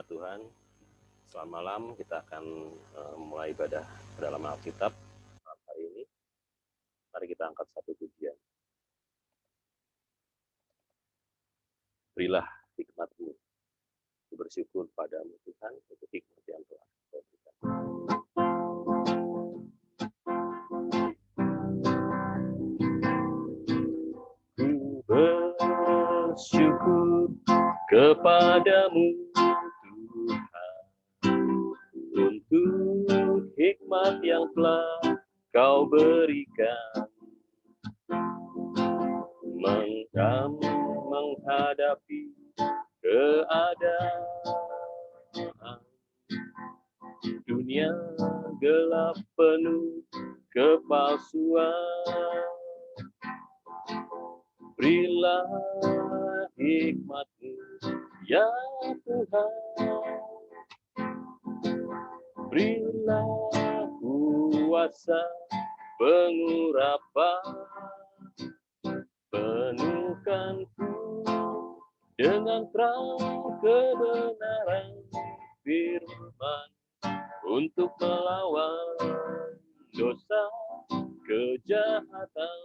jemaat Tuhan, selamat malam. Kita akan mulai ibadah dalam Alkitab hari ini. Mari kita angkat satu pujian. Berilah hikmat-Mu, bersyukur padamu Tuhan untuk hikmat yang telah Kau berikan. Ku bersyukur kepadamu Tuhan untuk hikmat yang telah Kau berikan menghadapi keadaan dunia gelap penuh kepalsuan. Berilah hikmat-Mu ya Tuhan, berilah kuasa pengurapan, penuhkanku dengan terang kebenaran firman untuk melawan dosa kejahatan.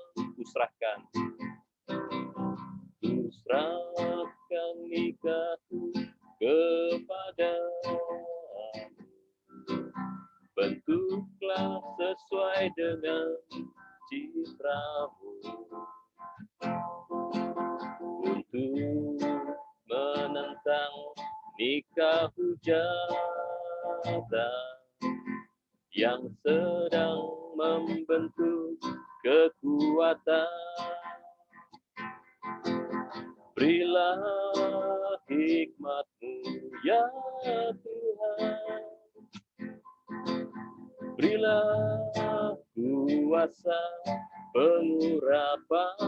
Kuserahkan nikahku kepadamu, bentuklah sesuai dengan citramu untuk menentang nikah hujatan yang sedang membentuk kekuatan. Berilah hikmat-Mu ya Tuhan, berilah kuasa pengurapan,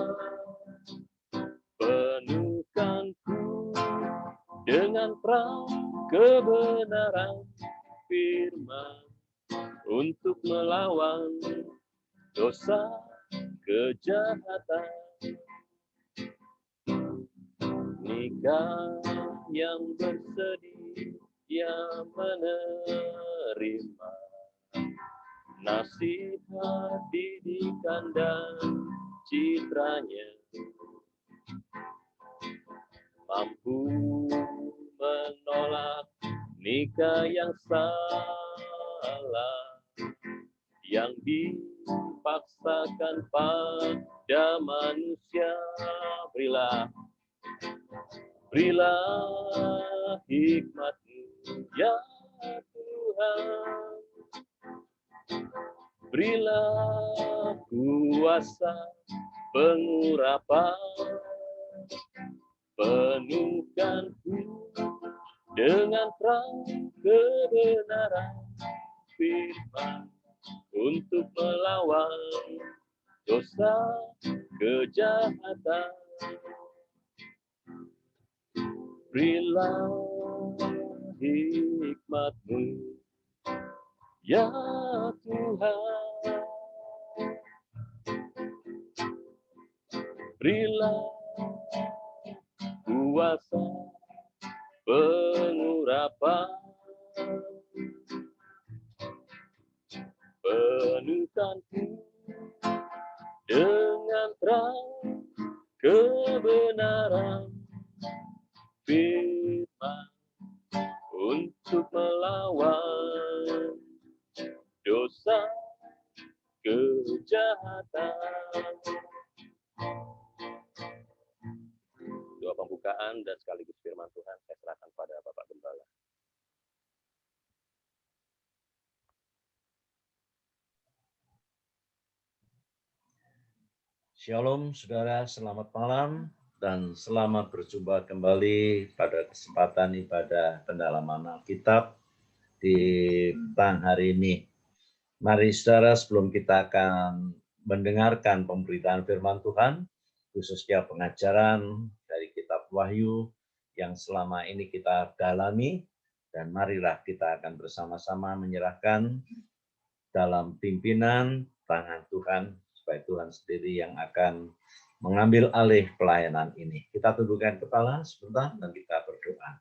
penuhkanku dengan terang kebenaran firman untuk melawan dosa kejahatan. Nikah yang bersedia menerima nasihat, didikan dan citranya, mampu menolak nikah yang salah, yang dipaksakan pada manusia. Berilah hikmat-Mu ya Tuhan, berilah kuasa pengurapan, penuhkanku dengan terang kebenaran firman untuk melawan dosa kejahatan. Berilah hikmat-Mu ya Tuhan, berilah kuasa pengurapan, penuhkanku dengan terang kebenaran firman untuk melawan dosa kejahatan. Doa pembukaan dan sekaligus firman Tuhan saya serahkan pada Bapak Gembala. Shalom saudara, selamat malam dan selamat berjumpa kembali pada kesempatan ibadah pendalaman Alkitab di petang hari ini. Mari saudara, sebelum kita akan mendengarkan pemberitaan firman Tuhan, khususnya pengajaran dari kitab Wahyu yang selama ini kita dalami, dan marilah kita akan bersama-sama menyerahkan dalam pimpinan tangan Tuhan, supaya Tuhan sendiri yang akan mengambil alih pelayanan ini. Kita tundukkan kepala sebentar dan kita berdoa.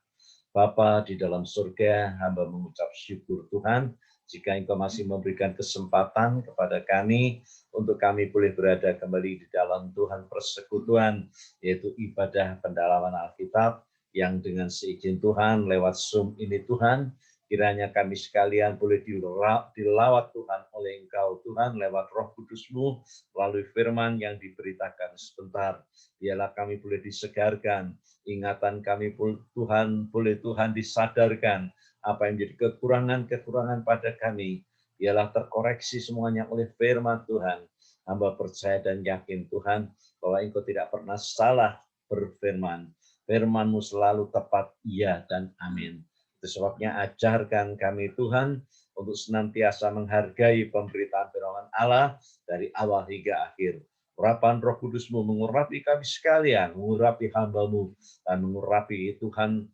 Bapa di dalam surga, hamba mengucap syukur Tuhan, jika Engkau masih memberikan kesempatan kepada kami, untuk kami boleh berada kembali di dalam Tuhan persekutuan, yaitu ibadah pendalaman Alkitab, yang dengan seizin Tuhan lewat Zoom ini Tuhan, kiranya kami sekalian boleh dilawat Tuhan oleh Engkau Tuhan lewat Roh Kudus-Mu melalui firman yang diberitakan sebentar. Biarlah kami boleh disegarkan, ingatan kami Tuhan boleh Tuhan disadarkan apa yang menjadi kekurangan-kekurangan pada kami. Biarlah terkoreksi semuanya oleh firman Tuhan. Hamba percaya dan yakin Tuhan bahwa Engkau tidak pernah salah berfirman. Firman-Mu selalu tepat, iya dan amin. Itu sebabnya ajarkan kami Tuhan untuk senantiasa menghargai pemberitaan firman Allah dari awal hingga akhir. Urapan Roh Kudus-Mu mengurapi kami sekalian, mengurapi hamba-Mu, dan mengurapi Tuhan,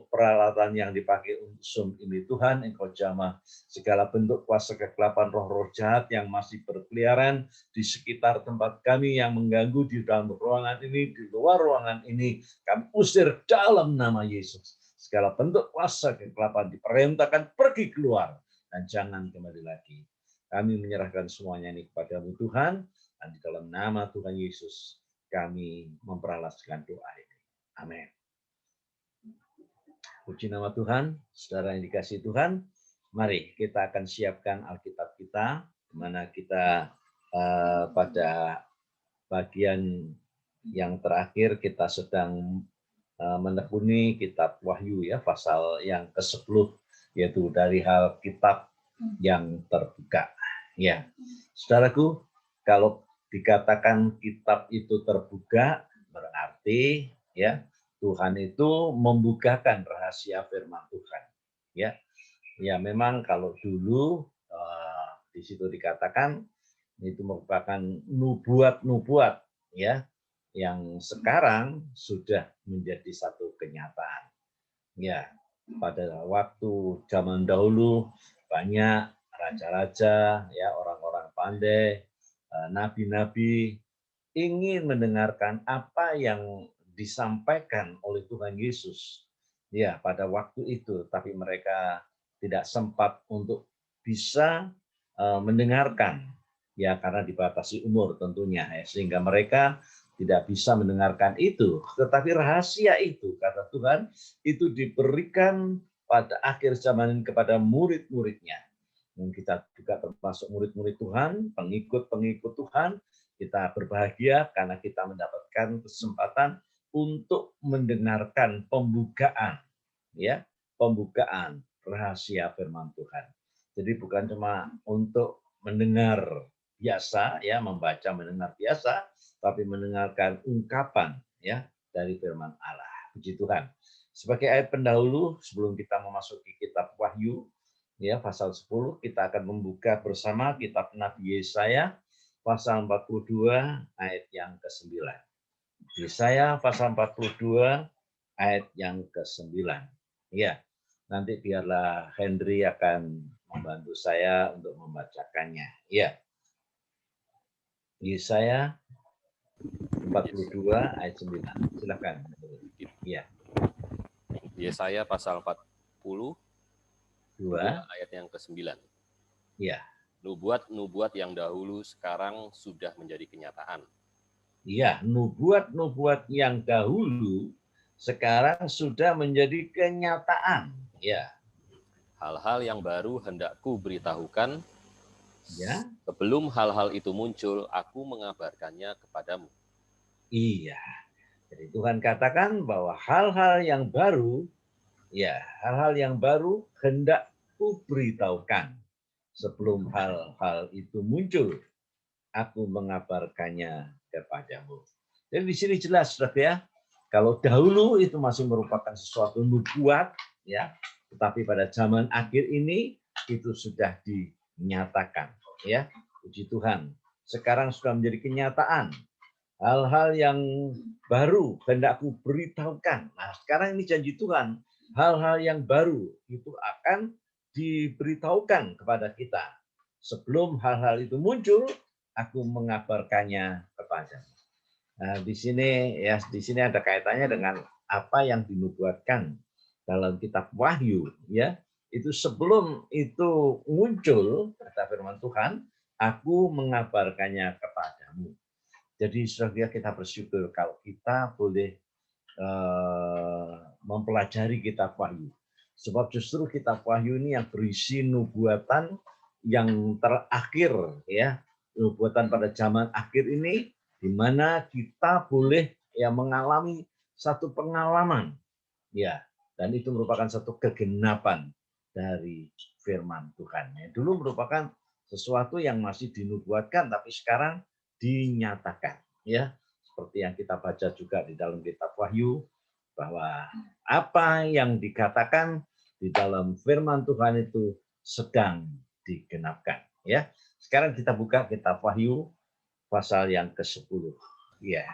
peralatan yang dipakai untuk Zoom ini Tuhan, Engkau jamah segala bentuk kuasa kegelapan roh-roh jahat yang masih berkeliaran di sekitar tempat kami yang mengganggu di dalam ruangan ini, di luar ruangan ini, kami usir dalam nama Yesus. Segala bentuk kuasa kegelapan diperintahkan pergi keluar dan jangan kembali lagi. Kami menyerahkan semuanya ini kepada-Mu Tuhan, dan di dalam nama Tuhan Yesus kami memperalaskan doa ini. Amin. Puji nama Tuhan, saudara yang dikasihi Tuhan. Mari kita akan siapkan Alkitab kita, di mana kita pada bagian yang terakhir kita sedang menekuni kitab Wahyu ya, pasal yang ke-10, yaitu dari hal kitab yang terbuka. Ya, saudaraku, kalau dikatakan kitab itu terbuka, berarti ya Tuhan itu membukakan rahasia firman Tuhan. Ya, memang kalau dulu di situ dikatakan itu merupakan nubuat-nubuat ya, yang sekarang sudah menjadi satu kenyataan. Ya, pada waktu zaman dahulu banyak raja-raja, ya orang-orang pandai, nabi-nabi ingin mendengarkan apa yang disampaikan oleh Tuhan Yesus. Ya, pada waktu itu, tapi mereka tidak sempat untuk bisa mendengarkan, ya karena dibatasi umur tentunya, ya, sehingga mereka tidak bisa mendengarkan itu. Tetapi rahasia itu, kata Tuhan, itu diberikan pada akhir zaman kepada murid-muridnya. Dan kita juga termasuk murid-murid Tuhan, pengikut-pengikut Tuhan. Kita berbahagia karena kita mendapatkan kesempatan untuk mendengarkan pembukaan, ya, pembukaan rahasia firman Tuhan. Jadi bukan cuma untuk mendengar biasa, ya, membaca mendengar biasa, tapi mendengarkan ungkapan ya dari firman Allah. Puji Tuhan. Sebagai ayat pendahulu sebelum kita memasuki kitab Wahyu ya pasal 10, kita akan membuka bersama kitab Nabi Yesaya pasal 42 ayat yang ke-9. Yesaya pasal 42 ayat yang ke-9. Ya. Nanti biarlah Henry akan membantu saya untuk membacakannya. Ya. Yesaya 42 ayat 9. Silakan. Ya. Yesaya pasal 42 ayat yang ke-9. Ya. Nubuat-nubuat yang dahulu sekarang sudah menjadi kenyataan. Ya, nubuat-nubuat yang dahulu sekarang sudah menjadi kenyataan. Ya. Hal-hal yang baru hendak ku beritahukan. Ya. Sebelum hal-hal itu muncul, aku mengabarkannya kepadamu. Iya. Jadi Tuhan katakan bahwa hal-hal yang baru, ya, hal-hal yang baru hendak ku beritahukan. Sebelum hal-hal itu muncul, aku mengabarkannya kepadamu. Jadi di sini jelas, saudara ya, kalau dahulu itu masih merupakan sesuatu nubuat, ya, tetapi pada zaman akhir ini itu sudah dinyatakan, ya. Puji Tuhan. Sekarang sudah menjadi kenyataan. Hal-hal yang baru hendak aku beritahukan. Nah, sekarang ini janji Tuhan, hal-hal yang baru itu akan diberitahukan kepada kita. Sebelum hal-hal itu muncul, aku mengabarkannya kepadamu. Nah, di sini ada kaitannya dengan apa yang dinubuatkan dalam kitab Wahyu, ya, itu sebelum itu muncul kata firman Tuhan, aku mengabarkannya kepadamu. Jadi saudara, kita bersyukur kalau kita boleh mempelajari kitab Wahyu. Sebab justru kitab Wahyu ini yang berisi nubuatan yang terakhir, ya, nubuatan pada zaman akhir ini, di mana kita boleh ya mengalami satu pengalaman, ya, dan itu merupakan satu kegenapan dari firman Tuhan. Dulu merupakan sesuatu yang masih dinubuatkan, tapi sekarang dinyatakan, ya, seperti yang kita baca juga di dalam kitab Wahyu, bahwa apa yang dikatakan di dalam firman Tuhan itu sedang digenapkan, ya. Sekarang kita buka kitab Wahyu pasal yang ke-10, ya.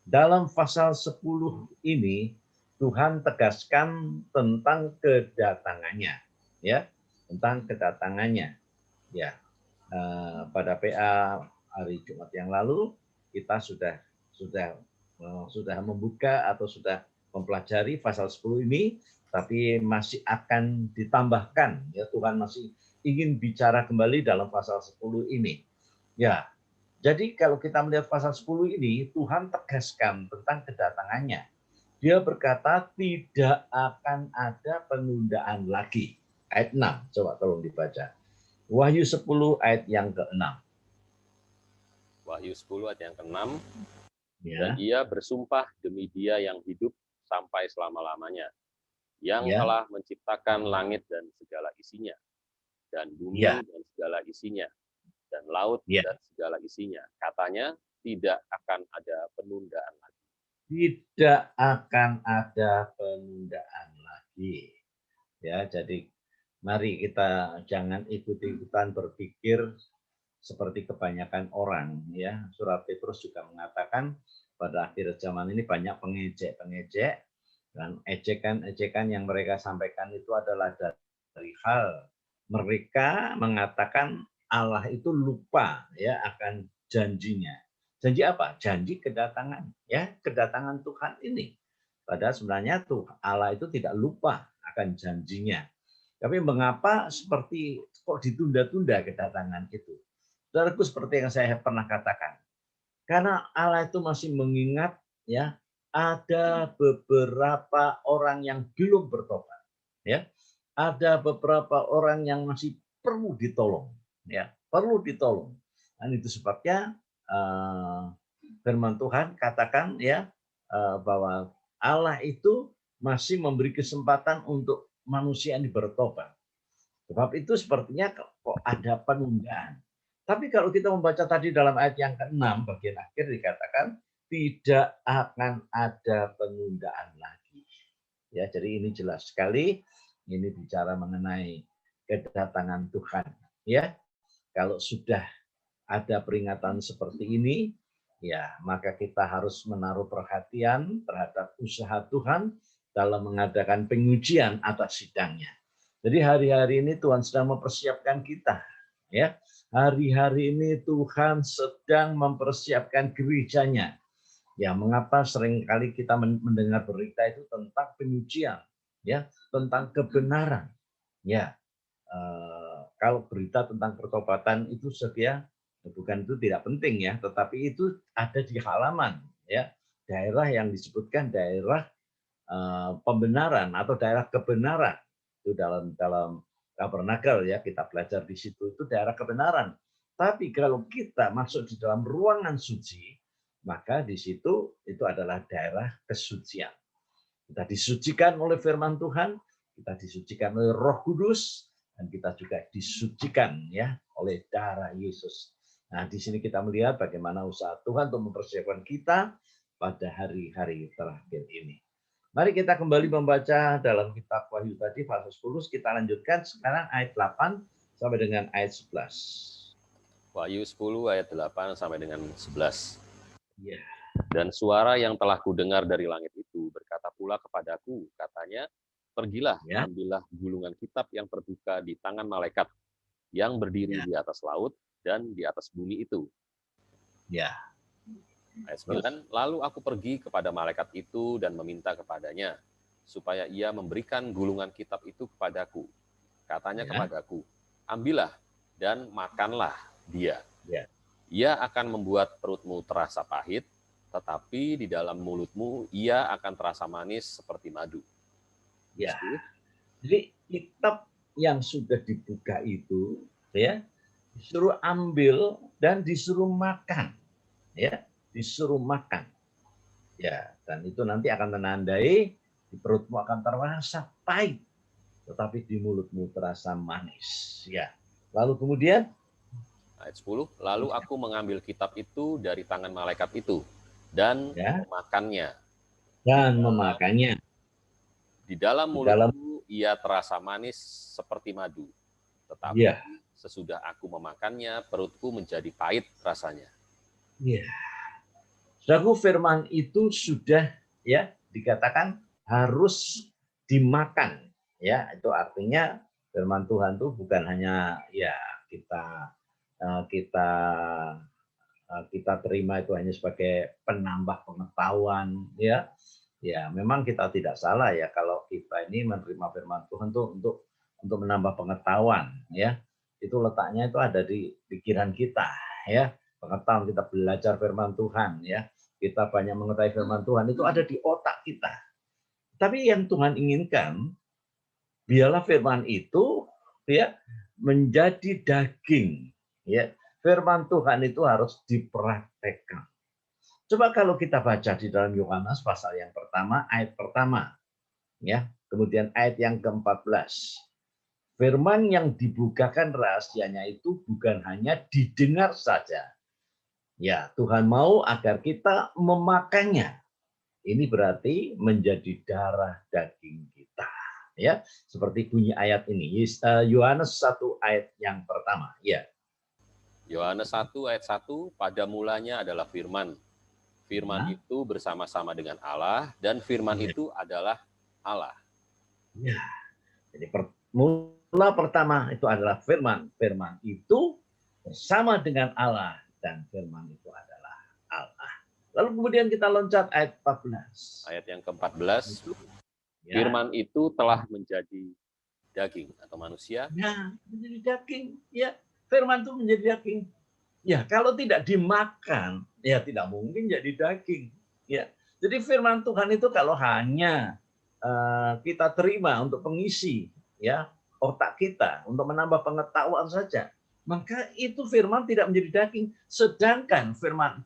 Dalam pasal 10 ini Tuhan tegaskan tentang kedatangannya, ya, tentang kedatangannya, ya. Pada PA hari Jumat yang lalu kita sudah membuka atau sudah mempelajari pasal 10 ini, tapi masih akan ditambahkan, ya, Tuhan masih ingin bicara kembali dalam pasal 10 ini, ya. Jadi kalau kita melihat pasal 10 ini, Tuhan tegaskan tentang kedatangannya. Dia berkata tidak akan ada penundaan lagi. Ayat 6, coba tolong dibaca. Wahyu 10 ayat yang ke-6. Wahyu 10 ayat yang ke-6. Ya. Dan ia bersumpah demi Dia yang hidup sampai selama-lamanya, yang Ya. telah menciptakan langit dan segala isinya, dan bumi Ya. dan segala isinya, dan laut Ya. dan segala isinya. Katanya tidak akan ada penundaan lagi. Tidak akan ada penundaan lagi. Ya, jadi mari kita jangan ikut-ikutan berpikir seperti kebanyakan orang, ya. Surat Petrus juga mengatakan pada akhir zaman ini banyak pengejek-pengejek, dan ejekan-ejekan yang mereka sampaikan itu adalah dari hal mereka mengatakan Allah itu lupa, ya, akan janjinya. Janji apa? Janji kedatangan, ya, kedatangan Tuhan ini. Padahal sebenarnya tuh Allah itu tidak lupa akan janjinya. Tapi mengapa seperti kok ditunda-tunda kedatangan itu? Saudaraku, seperti yang saya pernah katakan, karena Allah itu masih mengingat, ya, ada beberapa orang yang belum bertobat, ya, ada beberapa orang yang masih perlu ditolong, ya, perlu ditolong. Dan itu sebabnya firman Tuhan katakan, ya, bahwa Allah itu masih memberi kesempatan untuk manusia ini bertobat. Sebab itu sepertinya kok ada penundaan. Tapi kalau kita membaca tadi dalam ayat yang ke-6 bagian akhir dikatakan tidak akan ada penundaan lagi. Ya, jadi ini jelas sekali, ini bicara mengenai kedatangan Tuhan, ya. Kalau sudah ada peringatan seperti ini, ya, maka kita harus menaruh perhatian terhadap usaha Tuhan dalam mengadakan pengujian atas sidangnya. Jadi hari-hari ini Tuhan sedang mempersiapkan kita, ya. Hari-hari ini Tuhan sedang mempersiapkan gerejanya. Ya, mengapa seringkali kita mendengar berita itu tentang pengujian, ya, tentang kebenaran. Ya, kalau berita tentang pertobatan itu sebenarnya bukan itu tidak penting, ya, tetapi itu ada di halaman, ya, daerah yang disebutkan daerah pembenaran atau daerah kebenaran. Itu dalam tabernakel, ya, kita belajar di situ, itu daerah kebenaran. Tapi kalau kita masuk di dalam ruangan suci, maka di situ itu adalah daerah kesucian. Kita disucikan oleh firman Tuhan, kita disucikan oleh Roh Kudus, dan kita juga disucikan, ya, oleh darah Yesus. Nah, di sini kita melihat bagaimana usaha Tuhan untuk mempersiapkan kita pada hari-hari terakhir ini. Mari kita kembali membaca dalam kitab Wahyu tadi pasal 10, kita lanjutkan sekarang ayat 8 sampai dengan ayat 11. Wahyu 10 ayat 8 sampai dengan 11. Ya. Dan suara yang telah kudengar dari langit itu berkata pula kepadaku, katanya, pergilah, Ya. ambillah gulungan kitab yang terbuka di tangan malaikat yang berdiri di atas laut dan di atas bumi itu. Ya. Ayat 9, lalu aku pergi kepada malaikat itu dan meminta kepadanya, supaya ia memberikan gulungan kitab itu kepadaku. Katanya Ya. kepadaku, ambillah dan makanlah dia. Ya. Ia akan membuat perutmu terasa pahit, tetapi di dalam mulutmu ia akan terasa manis seperti madu. Ya. Jadi kitab yang sudah dibuka itu, ya, disuruh ambil dan disuruh makan, ya, disuruh makan. Ya, dan itu nanti akan menandai di perutmu akan terasa pahit, tetapi di mulutmu terasa manis. Ya. Lalu kemudian Ayat 10, lalu aku mengambil kitab itu dari tangan malaikat itu dan ya, memakannya. dan memakannya. Di dalam Di dalam mulutku ia terasa manis seperti madu, tetapi ya, sesudah aku memakannya perutku menjadi pahit rasanya. ya. Saudaraku, firman itu sudah ya dikatakan harus dimakan. Ya, itu artinya firman Tuhan itu bukan hanya ya kita kita kita terima itu hanya sebagai penambah pengetahuan, ya. Ya, memang kita tidak salah ya kalau kita ini menerima firman Tuhan tuh untuk menambah pengetahuan, ya. Itu letaknya itu ada di pikiran kita, ya. Pengetahuan kita belajar firman Tuhan, ya. Kita banyak mengetahui firman Tuhan itu ada di otak kita. Tapi yang Tuhan inginkan, biarlah firman itu ya menjadi daging, ya. Firman Tuhan itu harus dipraktekkan. Coba kalau kita baca di dalam Yohanes pasal yang pertama, ayat pertama, ya, kemudian ayat yang ke-14. Firman yang dibukakan rahasianya itu bukan hanya didengar saja. Ya, Tuhan mau agar kita memakannya. Ini berarti menjadi darah daging kita. Ya, seperti bunyi ayat ini. Yohanes 1 ayat yang pertama. Ya. Yohanes 1 ayat 1, pada mulanya adalah firman. Firman Ya. itu bersama-sama dengan Allah dan firman Ya. itu adalah Allah. Ya. Jadi mula pertama itu adalah firman. Firman itu bersama dengan Allah dan firman itu adalah Allah. Lalu kemudian kita loncat ayat 14. Ayat yang ke-14, Ya. firman itu telah menjadi daging atau manusia. Ya, menjadi daging. Ya, firman itu menjadi daging. Ya, kalau tidak dimakan, ya tidak mungkin jadi daging. Ya, jadi firman Tuhan itu kalau hanya kita terima untuk pengisi, ya, otak kita untuk menambah pengetahuan saja, maka itu firman tidak menjadi daging. Sedangkan firman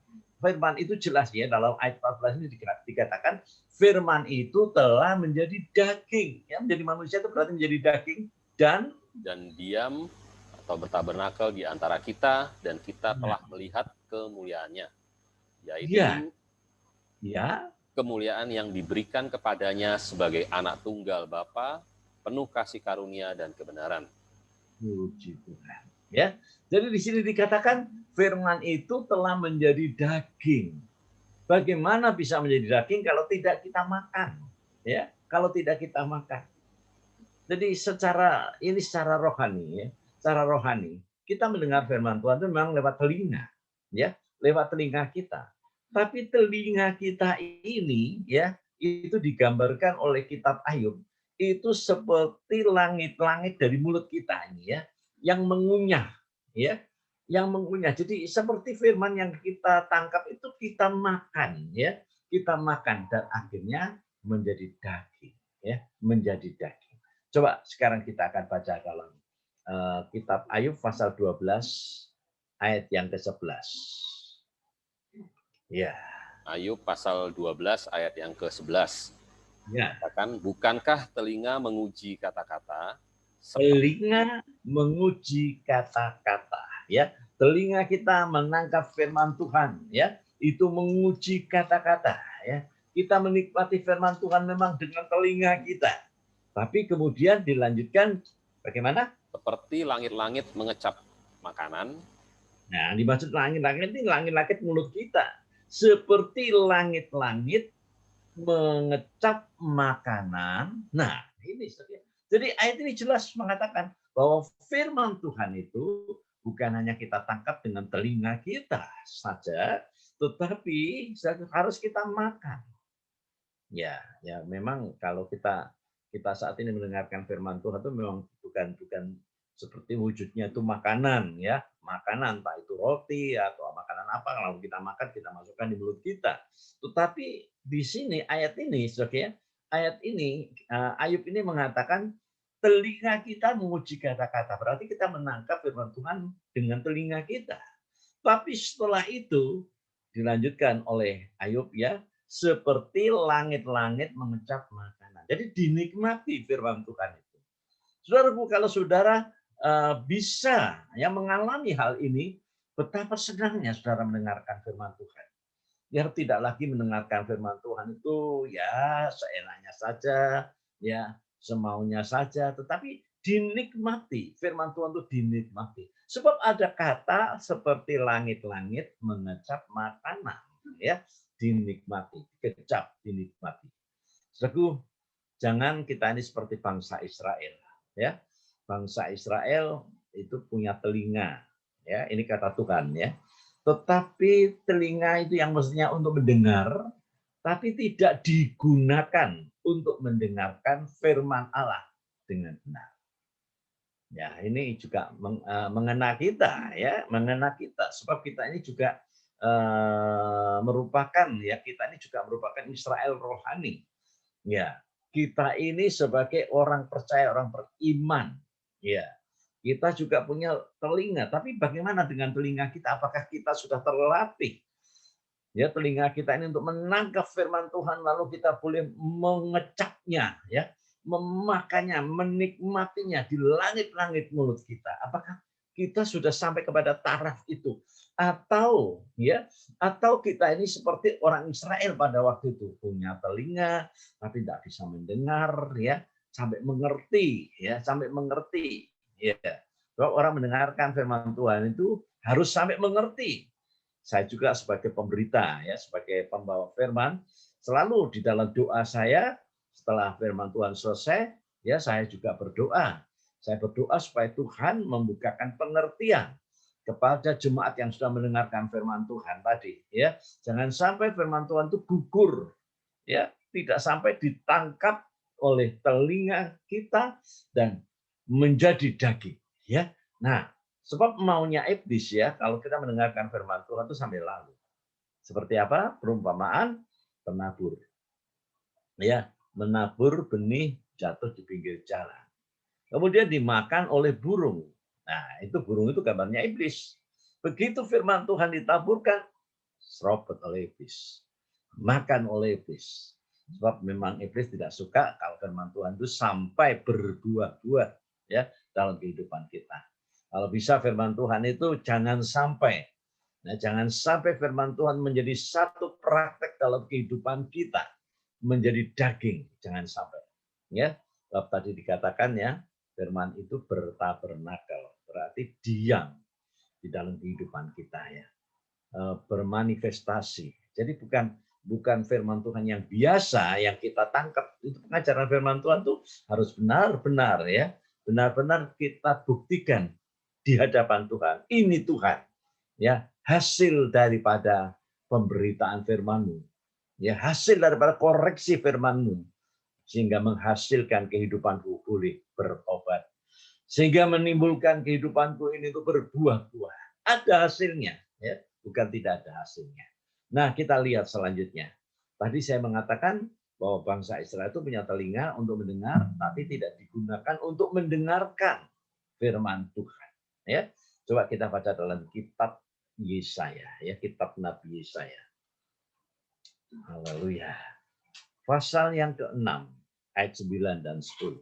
itu jelas ya dalam ayat 14 ini dikatakan firman itu telah menjadi daging, ya, menjadi manusia itu berarti menjadi daging dan diam atau bertabernakel di antara kita dan kita telah melihat kemuliaannya, yaitu ya, kemuliaan yang diberikan kepadanya sebagai anak tunggal Bapa, penuh kasih karunia dan kebenaran. Puji Tuhan. Ya, jadi di sini dikatakan firman itu telah menjadi daging. Bagaimana bisa menjadi daging kalau tidak kita makan? Ya, kalau tidak kita makan. Jadi secara rohani, ya, secara rohani kita mendengar firman Tuhan itu memang lewat telinga, ya, lewat telinga kita. Tapi telinga kita ini, ya, itu digambarkan oleh kitab Ayub itu seperti langit-langit dari mulut kita ini, ya, yang mengunyah, ya, yang mengunyah. Jadi seperti firman yang kita tangkap itu kita makan, ya, kita makan dan akhirnya menjadi daging, ya, menjadi daging. Coba sekarang kita akan baca dalam kitab Ayub pasal 12 ayat yang ke-11. Ya. Ayub pasal 12 ayat yang ke-11. Ya. Katakan, bukankah telinga menguji kata-kata? Telinga menguji kata-kata, ya. Telinga kita menangkap firman Tuhan, ya. Itu menguji kata-kata, ya. Kita menikmati firman Tuhan memang dengan telinga kita. Tapi kemudian dilanjutkan bagaimana? Seperti langit-langit mengecap makanan. Nah, dimaksud langit-langit ini langit-langit mulut kita. Seperti langit-langit mengecap makanan. Nah, ini jadi ayat ini jelas mengatakan bahwa firman Tuhan itu bukan hanya kita tangkap dengan telinga kita saja, tetapi harus kita makan. Ya, memang kalau kita saat ini mendengarkan firman Tuhan itu memang bukan seperti wujudnya itu makanan ya, makanan entah itu roti atau makanan apa kalau kita makan kita masukkan di mulut kita. Tetapi di sini ayat ini, Saudara, ayat ini Ayub ini mengatakan telinga kita menguji kata-kata. Berarti kita menangkap firman Tuhan dengan telinga kita. Tapi setelah itu dilanjutkan oleh Ayub ya, seperti langit-langit mengecap makanan. Jadi dinikmati firman Tuhan itu. Saudaraku, kalau saudara bisa ya mengalami hal ini, betapa senangnya saudara mendengarkan firman Tuhan. Biar tidak lagi mendengarkan firman Tuhan itu ya seenaknya saja, ya semaunya saja, tetapi dinikmati. Firman Tuhan itu dinikmati. Sebab ada kata seperti langit-langit mengecap makanan, ya dinikmati, kecap dinikmati. Saudaraku, jangan kita ini seperti bangsa Israel, ya. Bangsa Israel itu punya telinga, ya. Ini kata Tuhan, ya. Tetapi telinga itu yang mestinya untuk mendengar, tapi tidak digunakan untuk mendengarkan firman Allah dengan benar. Ya, ini juga mengena kita, ya, mengena kita. Sebab kita ini juga merupakan, ya, kita ini juga merupakan Israel rohani. Ya, kita ini sebagai orang percaya, orang beriman, ya, kita juga punya telinga. Tapi bagaimana dengan telinga kita? Apakah kita sudah terlatih? Ya, telinga kita ini untuk menangkap firman Tuhan, lalu kita boleh mengecapnya, ya, memakannya, menikmatinya di langit-langit mulut kita. Apakah kita sudah sampai kepada taraf itu? Atau ya, atau kita ini seperti orang Israel pada waktu itu, punya telinga tapi tidak bisa mendengar, ya, sampai mengerti, ya, sampai mengerti, ya. Kalau orang mendengarkan firman Tuhan itu harus sampai mengerti. Saya juga sebagai pemberita, ya, sebagai pembawa firman, selalu di dalam doa saya setelah firman Tuhan selesai, ya, saya juga berdoa. Saya berdoa supaya Tuhan membukakan pengertian kepada jemaat yang sudah mendengarkan firman Tuhan tadi, ya. Jangan sampai firman Tuhan itu gugur, ya, tidak sampai ditangkap oleh telinga kita dan menjadi daging, ya. Nah, sebab maunya iblis, ya, kalau kita mendengarkan firman Tuhan itu sambil lalu. Seperti apa? Perumpamaan penabur. Ya, menabur benih jatuh di pinggir jalan. Kemudian dimakan oleh burung. Nah, itu burung itu gambarnya iblis. Begitu firman Tuhan ditaburkan, serobot oleh iblis. Makan oleh iblis. Sebab memang iblis tidak suka kalau firman Tuhan itu sampai berbuah-buah, ya, dalam kehidupan kita. Kalau bisa firman Tuhan itu jangan sampai. Nah, jangan sampai firman Tuhan menjadi satu praktek dalam kehidupan kita, menjadi daging, jangan sampai. Ya, sebab tadi dikatakan, ya, firman itu bertabernakel, berarti diam di dalam kehidupan kita, ya, bermanifestasi. Jadi bukan firman Tuhan yang biasa yang kita tangkap. Itu pengajaran firman Tuhan itu harus benar-benar, ya, benar-benar kita buktikan di hadapan Tuhan. Ini Tuhan, ya, hasil daripada pemberitaan firman-Mu, ya, hasil daripada koreksi firman-Mu, sehingga menghasilkan kehidupanku boleh berobat, sehingga menimbulkan kehidupanku ini itu berbuah-buah. Ada hasilnya, ya, bukan tidak ada hasilnya. Nah, kita lihat selanjutnya. Tadi saya mengatakan bahwa bangsa Israel itu punya telinga untuk mendengar, tapi tidak digunakan untuk mendengarkan firman Tuhan. Ya, coba kita baca dalam kitab Yesaya, ya, kitab Nabi Yesaya. Haleluya. Pasal yang ke-6 ayat 9 dan 10.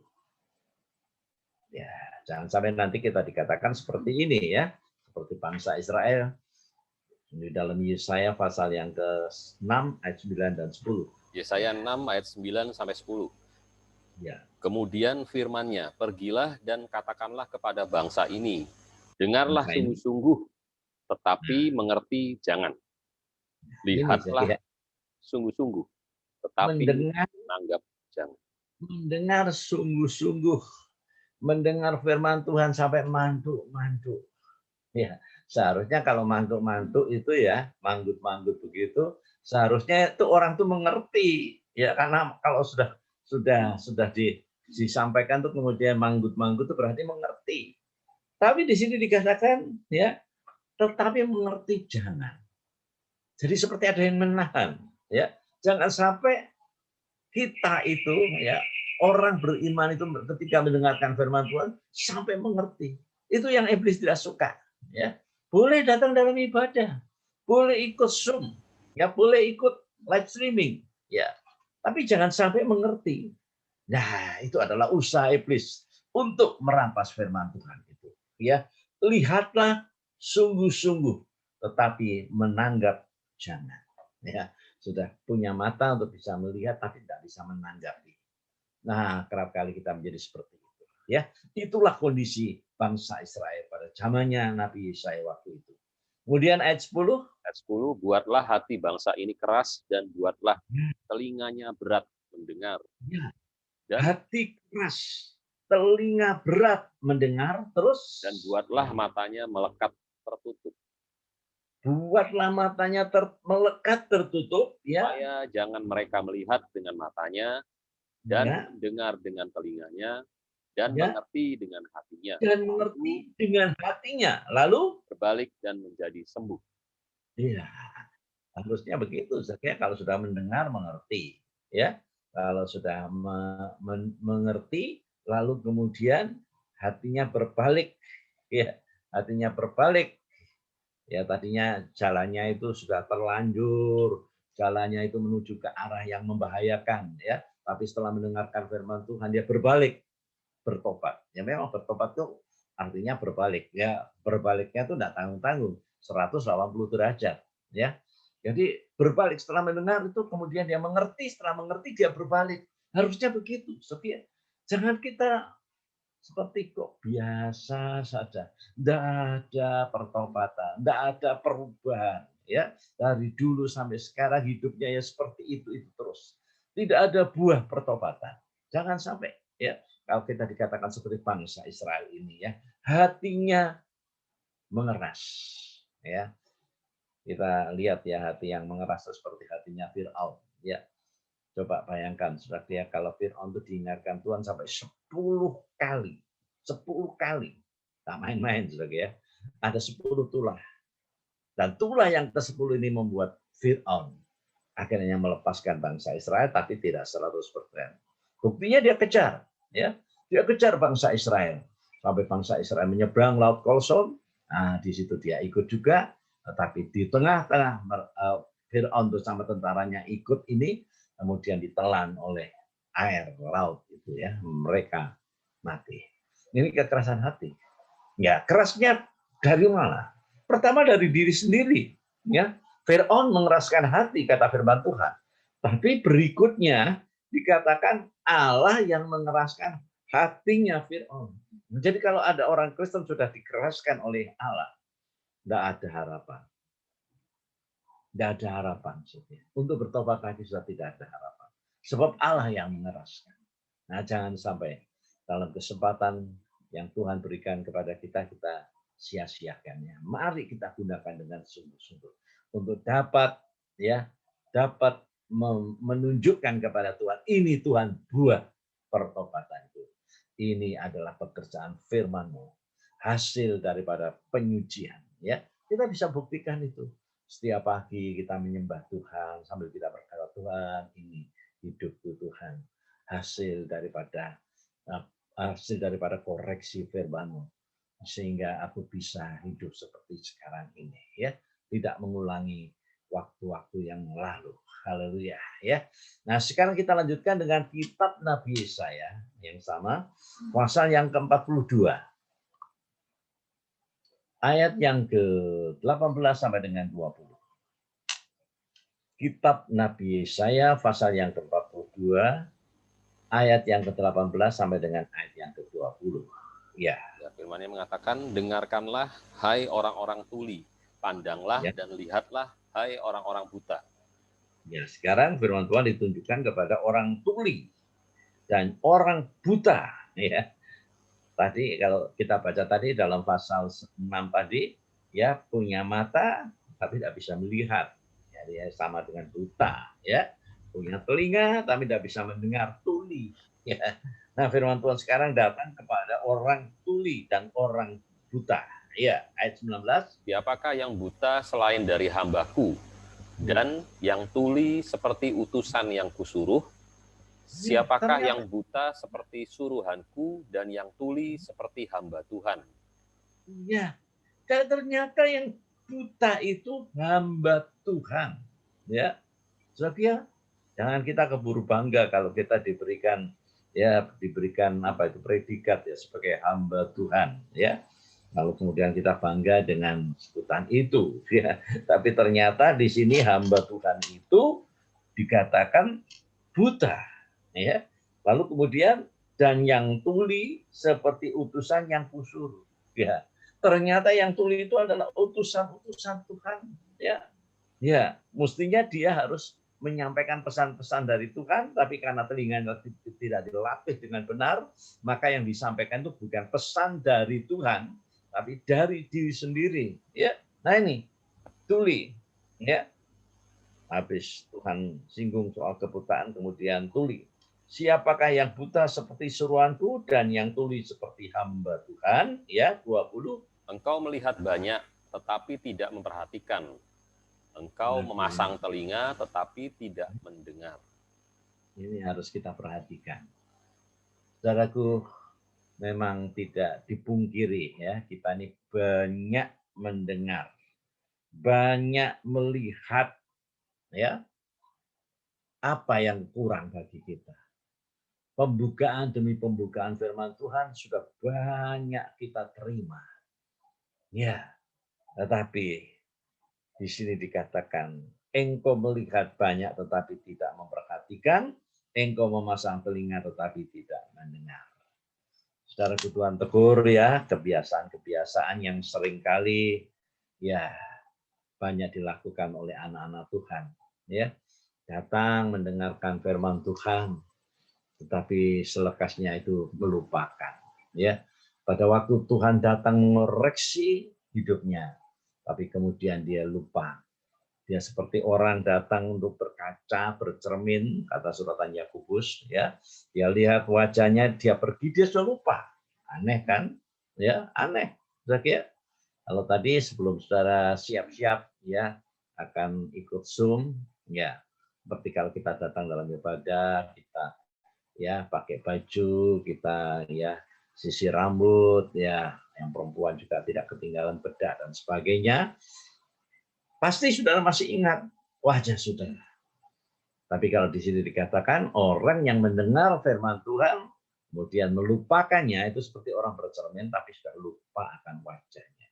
Ya, jangan sampai nanti kita dikatakan seperti ini, ya, seperti bangsa Israel. Di dalam Yesaya pasal yang ke-6 ayat 9 dan 10. Yesaya 6 ayat 9 sampai 10. Ya. Kemudian firman-Nya, pergilah dan katakanlah kepada bangsa ini, dengarlah sungguh-sungguh, tetapi mengerti jangan. Lihatlah sungguh-sungguh, tetapi menganggap jangan. Mendengar sungguh-sungguh, mendengar firman Tuhan sampai mantuk-mantuk. Ya, seharusnya kalau mantuk-mantuk itu, ya, manggut-manggut begitu, seharusnya itu orang tuh mengerti, Ya karena kalau sudah disampaikan tuh kemudian manggut-manggut itu berarti mengerti. Tapi di sini dikatakan ya, tetapi mengerti jangan. Jadi seperti ada yang menahan, ya. Jangan sampai kita itu ya, orang beriman itu ketika mendengarkan firman Tuhan sampai mengerti. Itu yang iblis tidak suka, ya. Boleh datang dalam ibadah, boleh ikut Zoom, ya, boleh ikut live streaming, ya. Tapi jangan sampai mengerti. Nah, itu adalah usaha iblis untuk merampas firman Tuhan itu. Ya, lihatlah sungguh-sungguh, tetapi menanggap jangan. Ya, sudah punya mata untuk bisa melihat, tapi tidak bisa menanggapi. Nah, kerap kali kita menjadi seperti itu. Ya, itulah kondisi bangsa Israel pada zamannya Nabi Yesaya waktu itu. Kemudian ayat 10. Ayat 10, buatlah hati bangsa ini keras dan buatlah telinganya berat mendengar. Ya. Dan hati keras, telinga berat mendengar, terus dan buatlah matanya melekat tertutup. Buatlah matanya melekat tertutup, ya. Supaya jangan mereka melihat dengan matanya dan Ya. mendengar dengan telinganya dan Ya. mengerti dengan hatinya. Dan mengerti dengan hatinya, lalu berbalik dan menjadi sembuh. Iya, harusnya begitu. Saya kalau sudah mendengar mengerti, ya. Kalau sudah mengerti, lalu kemudian hatinya berbalik, ya. Hatinya berbalik. Ya tadinya jalannya itu sudah terlanjur, jalannya itu menuju ke arah yang membahayakan, ya. Tapi setelah mendengarkan firman Tuhan dia berbalik, bertobat. Ya memang bertobat itu artinya berbalik, ya. Berbaliknya itu tidak tanggung-tanggung, 180 derajat, ya. Jadi berbalik setelah mendengar itu kemudian dia mengerti, setelah mengerti dia berbalik. Harusnya begitu. Jangan kita seperti kok biasa saja, tidak ada pertobatan, tidak ada perubahan, ya. Dari dulu sampai sekarang hidupnya ya seperti itu terus. Tidak ada buah pertobatan. Jangan sampai, ya, kalau kita dikatakan seperti bangsa Israel ini, ya, hatinya mengeras, ya. Kita lihat ya hati yang mengeras seperti hatinya Firaun, ya. Coba bayangkan, saudara, kalau Firaun itu diingatkan Tuhan sampai 10 kali. 10 kali. Tak main-main, saudara, ya. Ada 10 tulah. Dan tulah yang ke-10 ini membuat Firaun akhirnya melepaskan bangsa Israel, tapi tidak 100%. Buktinya dia kejar, ya. Dia kejar bangsa Israel. Sampai bangsa Israel menyeberang Laut Kolson. Nah, di situ dia ikut juga. Tetapi di tengah-tengah Firaun bersama tentaranya ikut ini, kemudian ditelan oleh air laut itu, ya, mereka mati. Ini kekerasan hati. Ya, kerasnya dari mana? Pertama dari diri sendiri, ya. Firaun mengeraskan hati kata firman Tuhan. Tapi berikutnya dikatakan Allah yang mengeraskan hatinya Firaun. Jadi kalau ada orang Kristen sudah dikeraskan oleh Allah, tidak ada harapan. Tidak ada harapan. Untuk bertobat lagi sudah tidak ada harapan. Sebab Allah yang mengeraskan. Nah, jangan sampai dalam kesempatan yang Tuhan berikan kepada kita, kita sia-siakannya. Mari kita gunakan dengan sungguh-sungguh untuk dapat, ya, dapat menunjukkan kepada Tuhan, ini Tuhan buah pertobatanku. Ini adalah pekerjaan firman-Mu, hasil daripada penyucian, ya. Kita bisa buktikan itu. Setiap pagi kita menyembah Tuhan sambil kita berkata, Tuhan, ini hidupku Tuhan, hasil daripada koreksi firman-Mu, sehingga aku bisa hidup seperti sekarang ini, ya, tidak mengulangi waktu-waktu yang lalu. Haleluya, ya. Nah, sekarang kita lanjutkan dengan kitab Nabi Yesaya yang sama, pasal yang ke-42. Ayat yang ke-18 sampai dengan 20. Kitab Nabi Yesaya pasal yang ke-42 ayat yang ke-18 sampai dengan ayat yang ke-20. Ya. Firman-Nya mengatakan, dengarkanlah hai orang-orang tuli, pandanglah dan lihatlah hai orang-orang buta. Ya, sekarang firman Tuhan ditunjukkan kepada orang tuli dan orang buta, ya. Tadi kalau kita baca tadi dalam pasal 6 tadi, ya, punya mata tapi tidak bisa melihat. Ya, dia sama dengan buta, ya. punya telinga tapi tidak bisa mendengar, tuli. Ya. Nah, firman Tuhan sekarang datang kepada orang tuli dan orang buta. Ya, ayat 19. Siapakah yang buta selain dari hambaku, dan yang tuli seperti utusan yang kusuruh? Siapakah yang buta seperti suruhanku, dan yang tuli seperti hamba Tuhan? Ya, ternyata yang buta itu hamba Tuhan. Ya, Saudara, jangan kita keburu bangga kalau kita diberikan apa itu predikat ya sebagai hamba Tuhan, ya. Lalu kemudian kita bangga dengan sebutan itu, ya. Tapi ternyata di sini hamba Tuhan itu dikatakan buta, ya. Lalu kemudian dan yang tuli seperti utusan yang kusuruh, ya. Ternyata yang tuli itu adalah utusan-utusan Tuhan, ya. Ya, mestinya dia harus menyampaikan pesan-pesan dari Tuhan, tapi karena telinganya tidak dilatih dengan benar, maka yang disampaikan itu bukan pesan dari Tuhan, tapi dari diri sendiri. Ya, nah ini tuli. Ya, habis Tuhan singgung soal kebutaan, kemudian tuli. Siapakah yang buta seperti suruhanku dan yang tuli seperti hamba Tuhan? Ya, 20. Engkau melihat banyak, tetapi tidak memperhatikan. Engkau memasang telinga, tetapi tidak mendengar. Ini harus kita perhatikan. Saudaraku, memang tidak dipungkiri ya, kita ini banyak mendengar, banyak melihat ya apa yang kurang bagi kita. Pembukaan demi pembukaan firman Tuhan sudah banyak kita terima. Ya, tetapi di sini dikatakan, engkau melihat banyak tetapi tidak memperhatikan, engkau memasang telinga tetapi tidak mendengar. Saudara Tuhan tegur ya, kebiasaan-kebiasaan yang seringkali ya banyak dilakukan oleh anak-anak Tuhan. Ya, datang mendengarkan firman Tuhan, tetapi selekasnya itu melupakan. Ya, pada waktu Tuhan datang mengoreksi hidupnya, tapi kemudian dia lupa. Dia seperti orang datang untuk berkaca, bercermin, kata suratan Yakobus, ya. Dia lihat wajahnya, dia pergi, dia sudah lupa. Aneh kan? Ya, aneh. Saudara, kalau tadi sebelum saudara siap-siap ya akan ikut Zoom, ya. Seperti kalau kita datang dalam ibadah, kita ya pakai baju, kita ya sisir rambut, ya, yang perempuan juga tidak ketinggalan bedak dan sebagainya. Pasti saudara masih ingat wajah saudara. Tapi kalau di sini dikatakan orang yang mendengar firman Tuhan kemudian melupakannya itu seperti orang bercermin tapi sudah lupa akan wajahnya.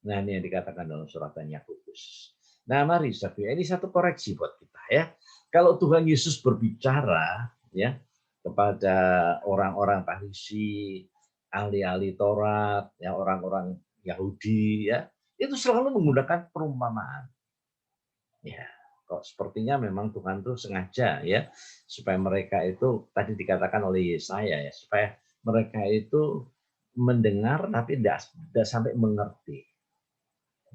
Nah, ini yang dikatakan dalam suratan Yakobus. Nah, mari saudara, ini satu koreksi buat kita ya. Kalau Tuhan Yesus berbicara ya kepada orang-orang Farisi, ahli-ahli Taurat, ya orang-orang Yahudi ya, itu selalu menggunakan perumpamaan. Ya, kok sepertinya memang Tuhan tuh sengaja ya supaya mereka itu tadi dikatakan oleh Yesaya ya, supaya mereka itu mendengar tapi tidak sampai mengerti.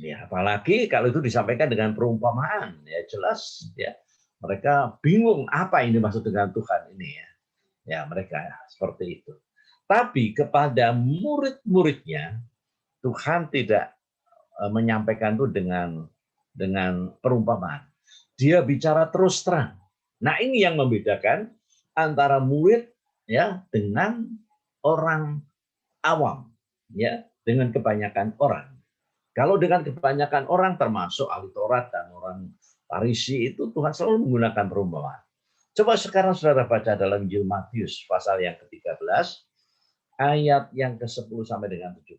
Ya, apalagi kalau itu disampaikan dengan perumpamaan, ya jelas ya mereka bingung apa ini maksud dengan Tuhan ini ya. Ya, mereka seperti itu. Tapi kepada murid-muridnya Tuhan tidak menyampaikan itu dengan perumpamaan. Dia bicara terus terang. Nah, ini yang membedakan antara murid ya dengan orang awam ya, dengan kebanyakan orang. Kalau dengan kebanyakan orang termasuk ahli Taurat dan orang Farisi itu Tuhan selalu menggunakan perumpamaan. Coba sekarang saudara baca dalam Injil Matius pasal yang ke-13 ayat yang ke-10 sampai dengan 17.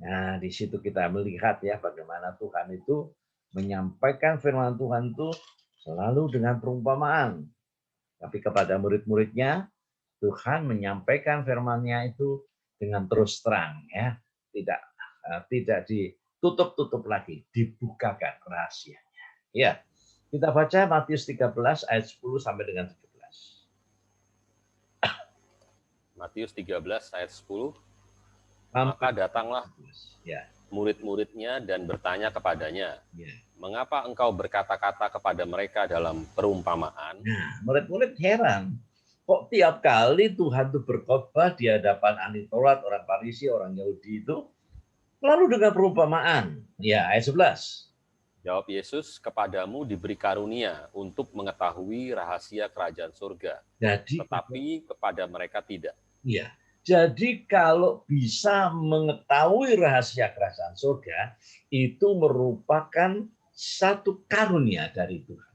Nah, di situ kita melihat ya bagaimana Tuhan itu menyampaikan firman Tuhan itu selalu dengan perumpamaan. Tapi kepada murid-muridnya Tuhan menyampaikan firman-Nya itu dengan terus terang ya, tidak ditutup-tutup lagi, dibukakan rahasianya. Ya. Kita baca Matius 13 ayat 10 sampai dengan 17. Matius 13 ayat 10. Maka datanglah ya. murid-muridnya dan bertanya kepadanya, Ya. "Mengapa engkau berkata-kata kepada mereka dalam perumpamaan?" Nah, murid-murid heran. Kok tiap kali Tuhan itu berkhotbah di hadapan ahli Taurat, orang Farisi, orang Yahudi itu, lalu dengan perumpamaan. Ya, ayat 11. Jawab Yesus, "Kepadamu diberi karunia untuk mengetahui rahasia kerajaan surga, Jadi, tetapi kepada mereka tidak." ya, jadi kalau bisa mengetahui rahasia kerajaan surga, itu merupakan satu karunia dari Tuhan.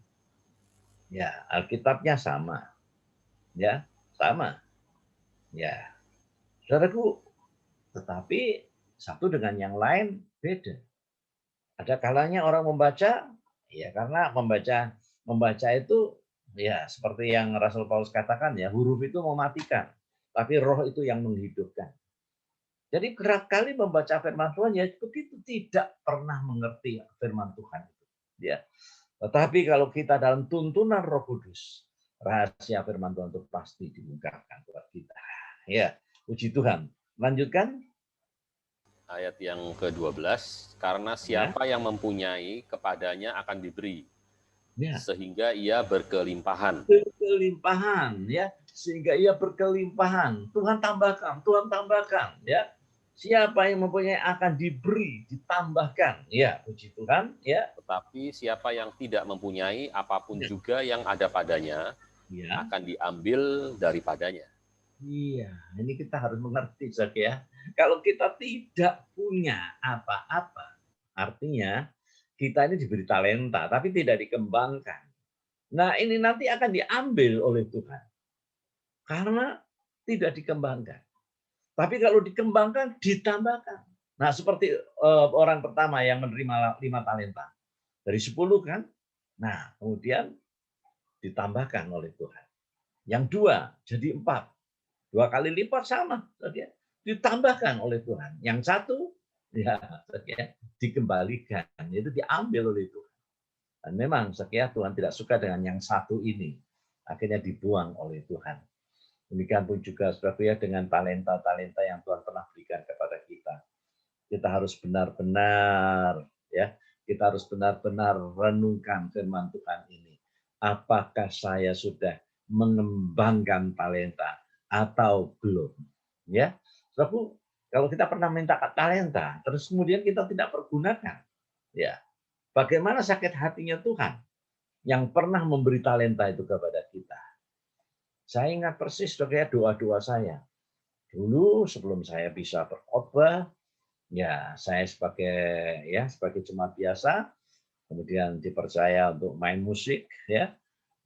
Ya, Alkitabnya sama. Ya, sama. Ya, saudaraku, tetapi satu dengan yang lain beda. Ada kalanya orang membaca, ya karena membaca itu ya seperti yang Rasul Paulus katakan ya, huruf itu mematikan, tapi roh itu yang menghidupkan. Jadi kerap kali membaca firman Tuhan ya begitu tidak pernah mengerti firman Tuhan itu. Ya. Tetapi kalau kita dalam tuntunan Roh Kudus, rahasia firman Tuhan itu pasti diungkapkan buat kita. Ya, puji Tuhan. Lanjutkan. Ayat yang ke-12, "Karena Ya. siapa yang mempunyai, kepadanya akan diberi, Ya. sehingga ia berkelimpahan." Berkelimpahan ya, sehingga ia berkelimpahan. Tuhan tambahkan ya. Siapa yang mempunyai akan diberi, ditambahkan. Ya, puji Tuhan ya. Tetapi siapa yang tidak mempunyai, apapun Ya. juga yang ada padanya, Ya. akan diambil daripadanya. Iya, ini kita harus mengerti, Zak ya. Kalau kita tidak punya apa-apa, artinya kita ini diberi talenta, tapi tidak dikembangkan. Nah, ini nanti akan diambil oleh Tuhan. Karena tidak dikembangkan. Tapi kalau dikembangkan, ditambahkan. Nah, seperti orang pertama yang menerima 5 talenta. Dari 10 kan? Nah, kemudian ditambahkan oleh Tuhan. Yang 2 jadi 4. 2 kali lipat sama. Ditambahkan oleh Tuhan. Yang 1 ya dikembalikan. Itu diambil oleh Tuhan. Dan memang Tuhan tidak suka dengan yang satu ini. Akhirnya dibuang oleh Tuhan. Demikian pun juga saudara dengan talenta-talenta yang Tuhan pernah berikan kepada kita. Kita harus benar-benar ya, kita harus benar-benar renungkan firman Tuhan ini. Apakah saya sudah mengembangkan talenta atau belum? Ya. Saudaraku, kalau kita pernah minta talenta, terus kemudian kita tidak pergunakan, ya. Bagaimana sakit hatinya Tuhan yang pernah memberi talenta itu kepada kita? Saya ingat persis doa-doa saya. Dulu sebelum saya bisa berkhotbah, ya saya sebagai jemaat biasa, kemudian dipercaya untuk main musik ya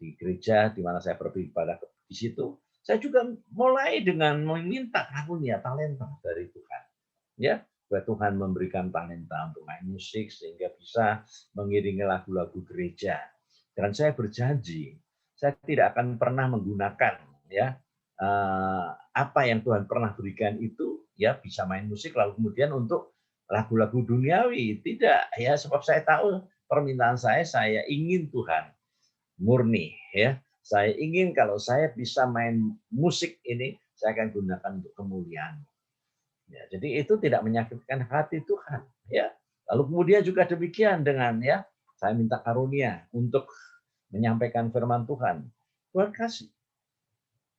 di gereja di mana saya beribadah di situ. Saya juga mulai dengan meminta karunia talenta dari Tuhan. Ya, supaya Tuhan memberikan talenta untuk main musik sehingga bisa mengiringi lagu-lagu gereja. Dan saya berjanji, saya tidak akan pernah menggunakan ya apa yang Tuhan pernah berikan itu ya bisa main musik lalu kemudian untuk lagu-lagu duniawi. Tidak ya, sebab saya tahu permintaan saya ingin Tuhan murni ya. Saya ingin kalau saya bisa main musik ini saya akan gunakan untuk kemuliaan. Ya, jadi itu tidak menyakitkan hati Tuhan ya. Lalu kemudian juga demikian dengan ya saya minta karunia untuk menyampaikan firman Tuhan. Tuhan kasih.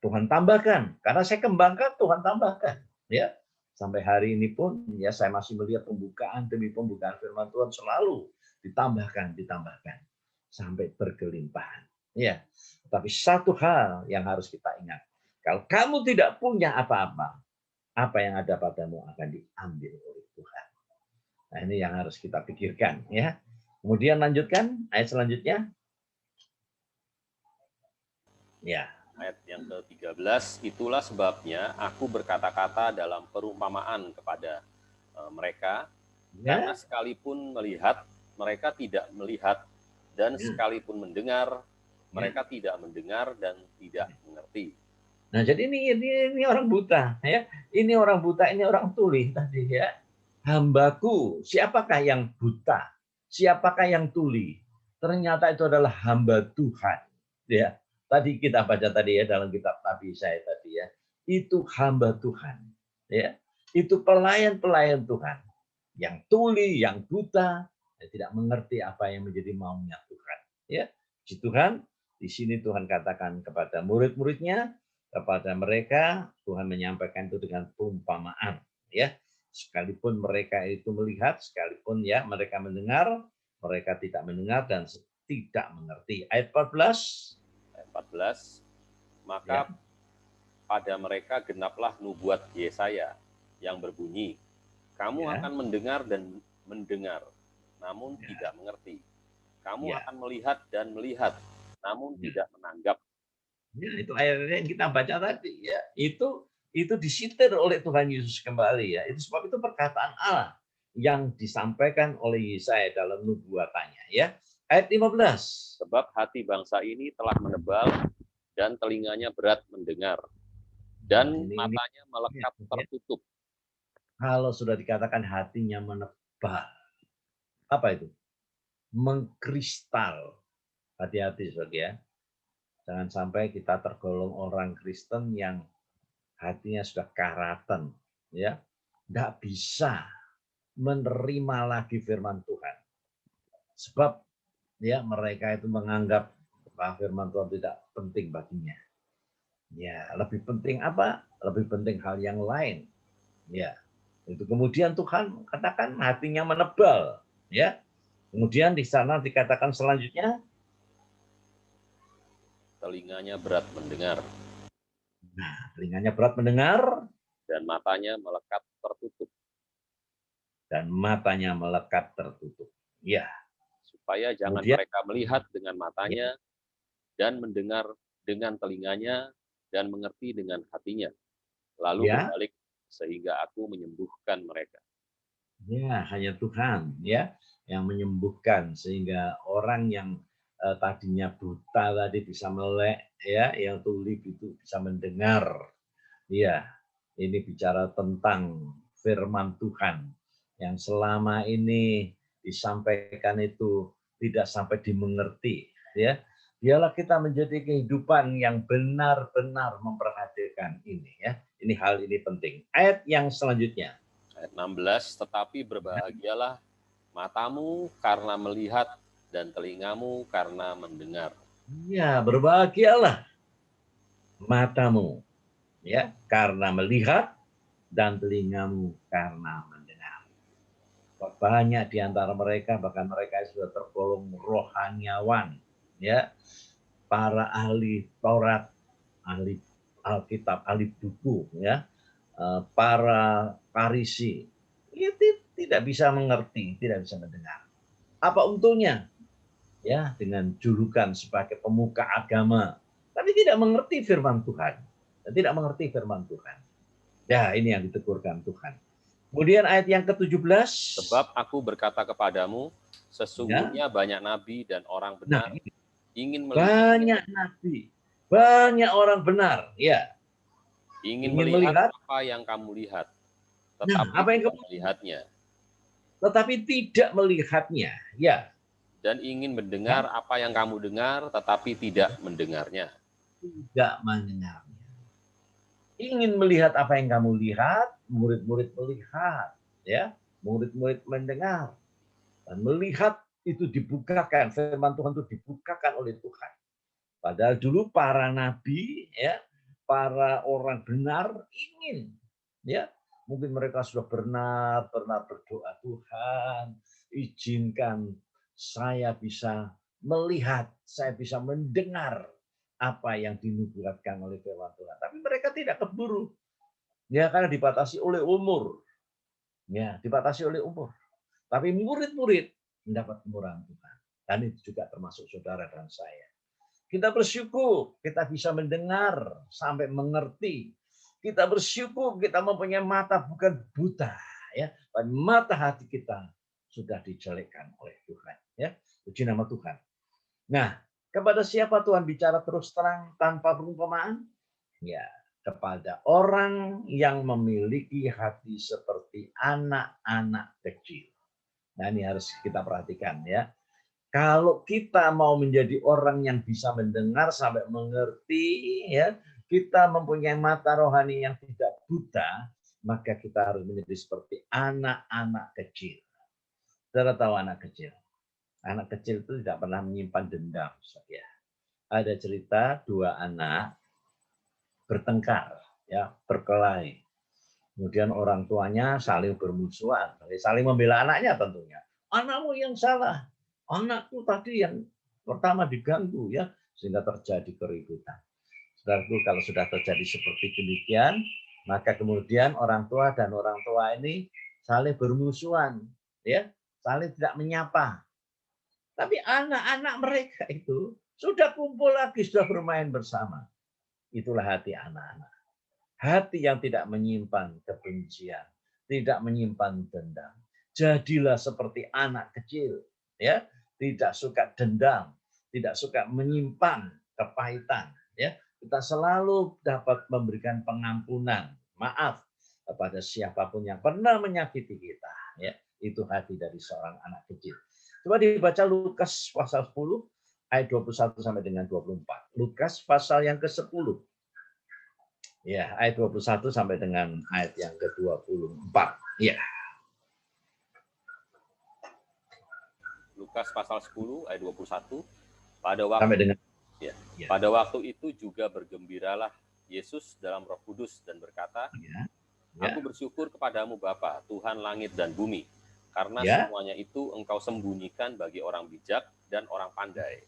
Tuhan tambahkan, karena saya kembangkan, Tuhan tambahkan. Ya, sampai hari ini pun ya saya masih melihat pembukaan demi pembukaan firman Tuhan selalu ditambahkan sampai berkelimpahan. Ya, tapi satu hal yang harus kita ingat, kalau kamu tidak punya apa-apa, apa yang ada padamu akan diambil oleh Tuhan. Nah, ini yang harus kita pikirkan ya. Kemudian lanjutkan ayat selanjutnya. Ya. Ayat yang ke-13, "Itulah sebabnya aku berkata-kata dalam perumpamaan kepada mereka, karena Ya. sekalipun melihat, mereka tidak melihat, dan Ya. sekalipun mendengar, Ya. mereka tidak mendengar dan tidak mengerti." Nah, jadi ini orang buta ya. Ini orang buta, ini orang tuli tadi ya. Hambaku, siapakah yang buta? Siapakah yang tuli? Ternyata itu adalah hamba Tuhan. Ya. Tadi kita baca tadi ya dalam kitab Nabi saya tadi ya. Itu hamba Tuhan. Ya. Itu pelayan-pelayan Tuhan. yang tuli, yang buta, tidak mengerti apa yang menjadi maunya Tuhan. Ya, puji Tuhan. Di sini Tuhan katakan kepada murid-muridnya, kepada mereka Tuhan menyampaikan itu dengan perumpamaan. Ya, sekalipun mereka itu melihat, sekalipun ya mereka mendengar, mereka tidak mendengar dan tidak mengerti. Ayat 14. Ayat 14, maka pada mereka genaplah nubuat Yesaya yang berbunyi, kamu akan mendengar dan mendengar, namun tidak mengerti. Kamu akan melihat dan melihat, namun tidak menanggap. Ya, itu ayatnya yang kita baca tadi. Ya, itu disitir oleh Tuhan Yesus kembali. Ya, itu sebab itu perkataan Allah yang disampaikan oleh Yesaya dalam nubuatannya. Ya, ayat 15. Sebab hati bangsa ini telah menebal dan telinganya berat mendengar dan matanya melekat tertutup. Kalau sudah dikatakan hatinya menebal, apa itu? Mengkristal. Hati-hati, saudara ya. Jangan sampai kita tergolong orang Kristen yang hatinya sudah karatan, ya, nggak bisa menerima lagi firman Tuhan. Sebab ya mereka itu menganggap bahwa firman Tuhan tidak penting baginya. Ya, lebih penting apa? Lebih penting hal yang lain. Ya, itu kemudian Tuhan katakan hatinya menebal. Ya, kemudian di sana dikatakan selanjutnya, telinganya berat mendengar. Nah, telinganya berat mendengar dan matanya melekat tertutup. Dan matanya melekat tertutup. Ya. Supaya jangan mereka melihat dengan matanya dan mendengar dengan telinganya dan mengerti dengan hatinya. Lalu berbalik sehingga aku menyembuhkan mereka. Ya, hanya Tuhan ya yang menyembuhkan sehingga orang yang tadinya buta tadi bisa melek ya, yang tuli itu bisa mendengar. Iya, ini bicara tentang firman Tuhan yang selama ini disampaikan itu tidak sampai dimengerti ya. Biarlah kita menjadi kehidupan yang benar-benar memperhatikan ini ya. Ini hal ini penting. Ayat yang selanjutnya. Ayat 16, tetapi berbahagialah matamu karena melihat dan telingamu karena mendengar. Ya, berbahagialah matamu ya karena melihat dan telingamu karena mendengar. Banyak di antara mereka, bahkan mereka sudah tergolong rohaniawan ya, para ahli Taurat, ahli Alkitab, ahli buku ya, para Farisi itu tidak bisa mengerti, tidak bisa mendengar. Apa untungnya ya dengan julukan sebagai pemuka agama tapi tidak mengerti firman Tuhan, tidak mengerti firman Tuhan. Ya, ini yang ditegurkan Tuhan. Kemudian ayat yang ke-17. Sebab aku berkata kepadamu, sesungguhnya banyak nabi dan orang benar ingin melihat. Banyak nabi, banyak orang benar, ya. Ingin melihat apa yang kamu lihat, tetapi apa yang tidak melihatnya. Tetapi tidak melihatnya, ya. Dan ingin mendengar apa yang kamu dengar, tetapi tidak mendengarnya. Tidak mendengarnya. Ingin melihat apa yang kamu lihat, murid-murid melihat, ya, murid-murid mendengar dan melihat itu dibukakan, firman Tuhan itu dibukakan oleh Tuhan. Padahal dulu para nabi, ya, para orang benar ingin, ya, mungkin mereka sudah pernah berdoa, Tuhan, izinkan saya bisa melihat, saya bisa mendengar apa yang dinubuatkan oleh firman Tuhan. Tapi mereka tidak keburu. Ya, karena dibatasi oleh umur. Ya, dibatasi oleh umur. Tapi murid-murid mendapat kemurahan Tuhan. Dan itu juga termasuk saudara dan saya. Kita bersyukur kita bisa mendengar sampai mengerti. Kita bersyukur kita mempunyai mata bukan buta. Ya, dan mata hati kita sudah dijelekkan oleh Tuhan. Ya, puji nama Tuhan. Nah, kepada siapa Tuhan bicara terus terang tanpa perumpamaan? Ya, kepada orang yang memiliki hati seperti anak-anak kecil. Nah, ini harus kita perhatikan ya. Kalau kita mau menjadi orang yang bisa mendengar sampai mengerti ya, kita mempunyai mata rohani yang tidak buta, maka kita harus menjadi seperti anak-anak kecil. Saudara tahu anak kecil? Anak kecil itu tidak pernah menyimpan dendam. Ya. Ada cerita dua anak bertengkar, ya, berkelahi. Kemudian orang tuanya saling bermusuhan, saling membela anaknya tentunya. Anakmu yang salah, anakku tadi yang pertama diganggu, ya, sehingga terjadi keributan. Saudaraku, kalau sudah terjadi seperti demikian, maka kemudian orang tua dan orang tua ini saling bermusuhan, ya, saling tidak menyapa. Tapi anak-anak mereka itu sudah kumpul lagi, sudah bermain bersama. Itulah hati anak-anak. Hati yang tidak menyimpan kebencian, tidak menyimpan dendam. Jadilah seperti anak kecil, ya, tidak suka dendam, tidak suka menyimpan kepahitan, ya. Kita selalu dapat memberikan pengampunan, maaf kepada siapapun yang pernah menyakiti kita, ya. Itu hati dari seorang anak kecil. Coba dibaca Lukas pasal 10 ayat 21 sampai dengan 24. Lukas pasal yang ke-10. Ya, ayat 21 sampai dengan ayat yang ke-24. Ya. Lukas pasal 10 ayat 21. Pada waktu Sampai dengan Pada waktu itu juga bergembiralah Yesus dalam Roh Kudus dan berkata, Aku bersyukur kepadamu Bapa, Tuhan langit dan bumi, karena semuanya itu Engkau sembunyikan bagi orang bijak dan orang pandai.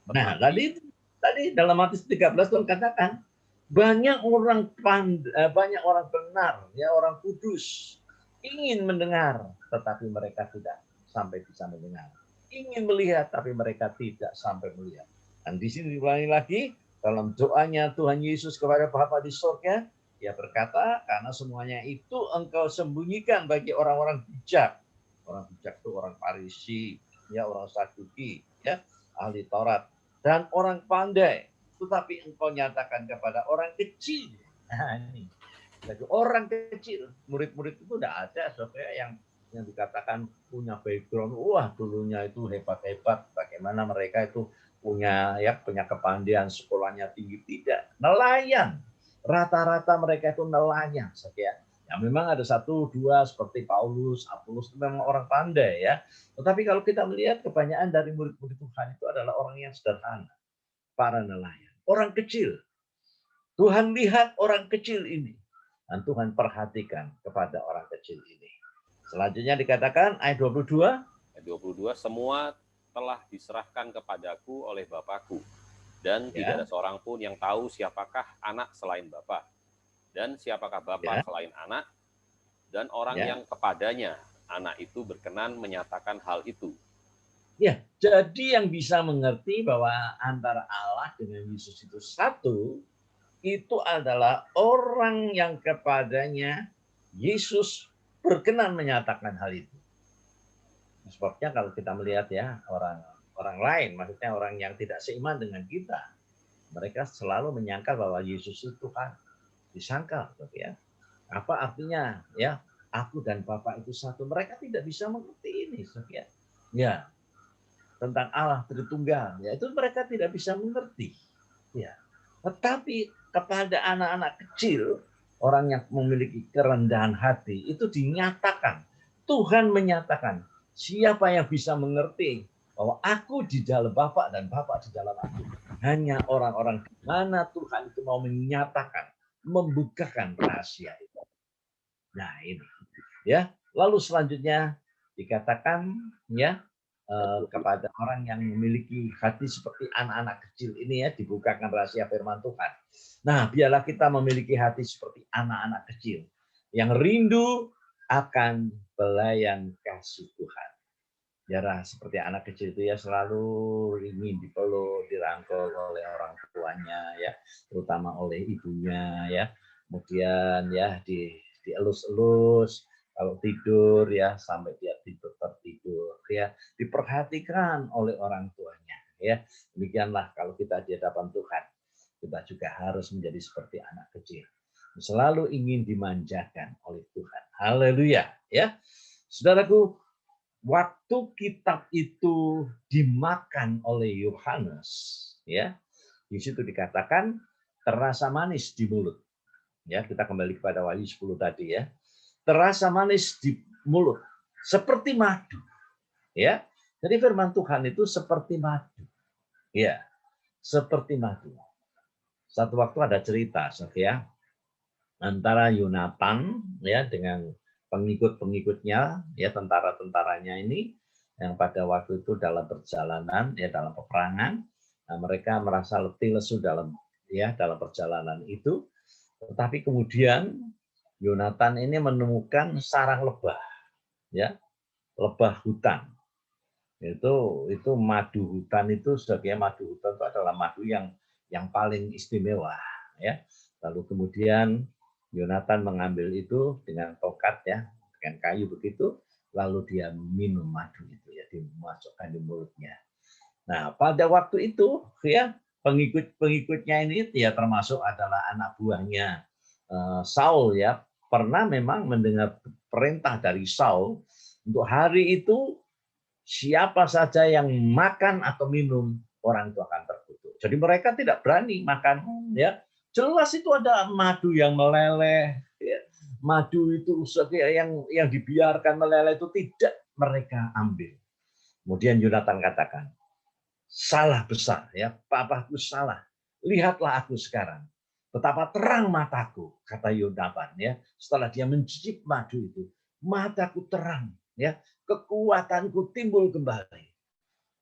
Nah, tadi dalam Matius 13 Tuhan katakan, banyak orang benar, ya, orang kudus ingin mendengar, tetapi mereka tidak sampai bisa mendengar. Ingin melihat, tapi mereka tidak sampai melihat. Dan di sini diulangi lagi dalam doanya Tuhan Yesus kepada Bapa di surga, Dia berkata, karena semuanya itu Engkau sembunyikan bagi orang-orang bijak. Orang bijak itu orang Farisi, ya, orang Saduki, ya, ahli Taurat, dan orang pandai. Tetapi Engkau nyatakan kepada orang kecil. Nah, ini. Jadi orang kecil, murid-murid itu tidak ada saudara yang dikatakan punya background, wah dulunya itu hebat-hebat, bagaimana mereka itu punya kepandaian, sekolahnya tinggi, tidak. Nelayan. Rata-rata mereka itu nelayan, saudara. Ya memang ada satu dua seperti Paulus, Apolos itu memang orang pandai, ya. Tetapi kalau kita melihat kebanyakan dari murid-murid Tuhan itu adalah orang yang sederhana, para nelayan, orang kecil. Tuhan lihat orang kecil ini dan Tuhan perhatikan kepada orang kecil ini. Selanjutnya dikatakan ayat 22. Ayat 22, semua telah diserahkan kepadaku oleh Bapakku, dan tidak ada seorang pun yang tahu siapakah anak selain Bapa, dan siapakah Bapa selain anak, dan orang yang kepadanya anak itu berkenan menyatakan hal itu. Ya, jadi yang bisa mengerti bahwa antara Allah dengan Yesus itu satu, itu adalah orang yang kepadanya Yesus berkenan menyatakan hal itu. Sebabnya kalau kita melihat, ya, orang lain, maksudnya orang yang tidak seiman dengan kita, mereka selalu menyangkal bahwa Yesus itu Tuhan. Disangkal, ya. Apa artinya, ya, aku dan Bapa itu satu? Mereka tidak bisa mengerti ini, ya. Ya, tentang Allah Tritunggal, ya, itu mereka tidak bisa mengerti, ya. Tetapi kepada anak-anak kecil, orang yang memiliki kerendahan hati, itu dinyatakan, Tuhan menyatakan, siapa yang bisa mengerti bahwa aku di dalam Bapa dan Bapa di dalam aku? Hanya orang-orang di mana Tuhan itu mau menyatakan, membukakan rahasia itu. Nah, ini, ya. Lalu selanjutnya dikatakan, ya, kepada orang yang memiliki hati seperti anak-anak kecil ini, ya, dibukakan rahasia firman Tuhan. Nah, biarlah kita memiliki hati seperti anak-anak kecil yang rindu akan pelayan kasih Tuhan. Biarlah seperti anak kecil itu, ya, selalu ingin dipeluk, dirangkul oleh orang tuanya, ya, terutama oleh ibunya, ya. Kemudian, ya, dielus-elus. Kalau tidur, ya, sampai dia tertidur, ya, diperhatikan oleh orang tuanya, ya. Demikianlah kalau kita di hadapan Tuhan, kita juga harus menjadi seperti anak kecil, selalu ingin dimanjakan oleh Tuhan. Haleluya, ya. Saudaraku, waktu kitab itu dimakan oleh Yohanes, ya, di situ dikatakan terasa manis di mulut. Ya, kita kembali kepada Wahyu 10 tadi ya. Terasa manis di mulut seperti madu. Ya. Jadi firman Tuhan itu seperti madu. Ya, seperti madu. Satu waktu ada cerita, ya, antara Yonatan ya dengan pengikut-pengikutnya ya, tentara-tentaranya ini yang pada waktu itu dalam perjalanan ya, dalam peperangan. Nah, mereka merasa letih lesu dalam perjalanan itu, tetapi kemudian Yonatan ini menemukan sarang lebah ya, lebah hutan. Itu madu hutan, itu sebagai madu hutan itu adalah madu yang paling istimewa ya. Lalu kemudian Yonatan mengambil itu dengan tongkat ya, dengan kayu begitu, lalu dia minum madu itu ya, dimasukkan di mulutnya. Nah, pada waktu itu ya, pengikut-pengikutnya ini ya, termasuk adalah anak buahnya Saul ya, pernah memang mendengar perintah dari Saul untuk hari itu siapa saja yang makan atau minum, orang itu akan terkutuk. Jadi mereka tidak berani makan ya. Jelas itu ada madu yang meleleh ya. Madu itu yang dibiarkan meleleh itu tidak mereka ambil. Kemudian Yonatan katakan, salah besar ya, papaku salah. Lihatlah aku sekarang, betapa terang mataku, kata Yonatan ya. Setelah dia mencicip madu itu, mataku terang ya, kekuatanku timbul kembali.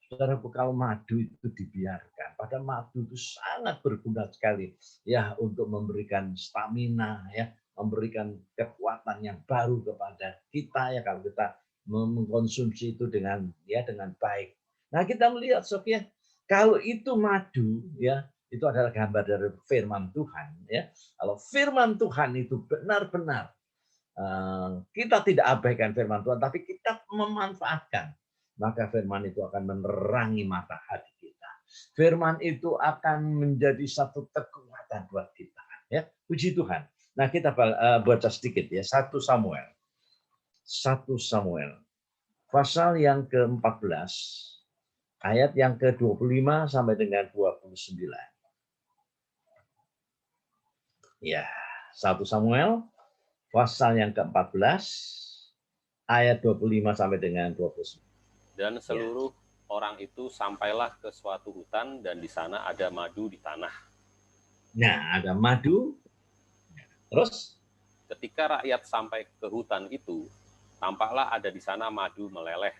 Saudara, kalau madu itu dibiarkan, pada madu itu sangat berguna sekali ya, untuk memberikan stamina ya, memberikan kekuatan yang baru kepada kita ya, kalau kita mengkonsumsi itu dengan baik. Nah, kita melihat Sophia, kalau itu madu ya, itu adalah gambar dari firman Tuhan ya. Kalau firman Tuhan itu benar-benar kita tidak abaikan firman Tuhan, tapi kita memanfaatkan, maka firman itu akan menerangi mata hati kita. Firman itu akan menjadi satu kekuatan buat kita. Ya, puji Tuhan. Nah, kita baca sedikit ya, 1 Samuel. 1 Samuel. Pasal yang ke-14, ayat yang ke-25 sampai dengan 29. Ya, 1 Samuel pasal yang ke-14 ayat 25 sampai dengan 29. Dan seluruh orang itu sampailah ke suatu hutan dan di sana ada madu di tanah. Nah, ada madu. Terus ketika rakyat sampai ke hutan itu, tampaklah ada di sana madu meleleh,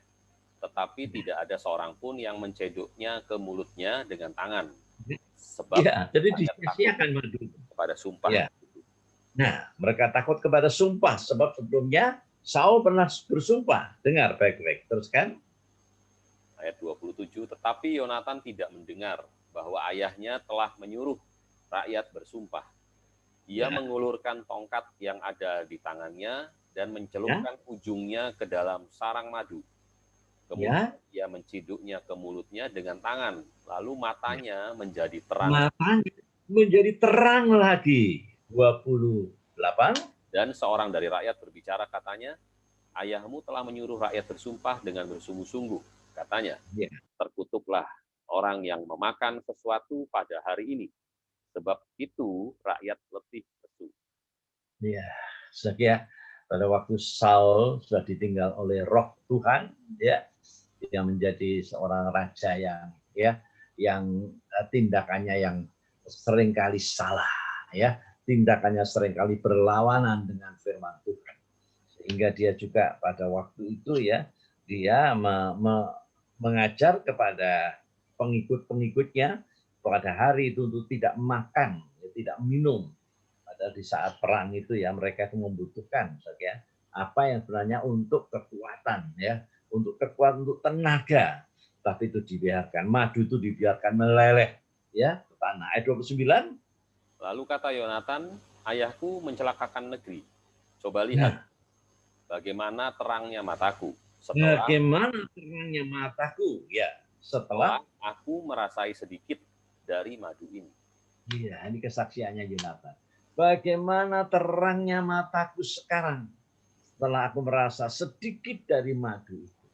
tetapi tidak ada seorang pun yang mencedoknya ke mulutnya dengan tangan. Sebab ya, jadi disia-siakan madu kepada sumpah. Ya. Nah, mereka takut kepada sumpah, sebab sebelumnya Saul pernah bersumpah. Dengar baik-baik, teruskan. Ayat 27, tetapi Yonatan tidak mendengar bahwa ayahnya telah menyuruh rakyat bersumpah. Ia mengulurkan tongkat yang ada di tangannya dan mencelupkan ujungnya ke dalam sarang madu. Kemudian ia menciduknya ke mulutnya dengan tangan, lalu matanya menjadi terang. Matanya menjadi terang lagi. 28. Dan seorang dari rakyat berbicara, katanya, ayahmu telah menyuruh rakyat bersumpah dengan bersungguh-sungguh. Katanya, terkutuklah orang yang memakan sesuatu pada hari ini, sebab itu rakyat letih lesu. Ya, sekian. Pada waktu Saul sudah ditinggal oleh Roh Tuhan, ya, yang menjadi seorang raja yang tindakannya yang seringkali salah, ya, tindakannya seringkali berlawanan dengan firman Tuhan, sehingga dia juga pada waktu itu ya, dia mengajar kepada pengikut-pengikutnya pada hari itu untuk tidak makan, tidak minum. Padahal di saat perang itu ya, mereka itu membutuhkan ya, apa yang sebenarnya untuk kekuatan ya, untuk kekuatan, untuk tenaga, tapi itu dibiarkan, madu itu dibiarkan meleleh ya ke tanah. Ayat 29. Lalu kata Yonatan, ayahku mencelakakan negeri. Coba lihat bagaimana terangnya mataku. Bagaimana terangnya mataku ya, setelah aku merasai sedikit dari madu ini. Iya, ini kesaksiannya Yonatan. Bagaimana terangnya mataku sekarang setelah aku merasa sedikit dari madu itu.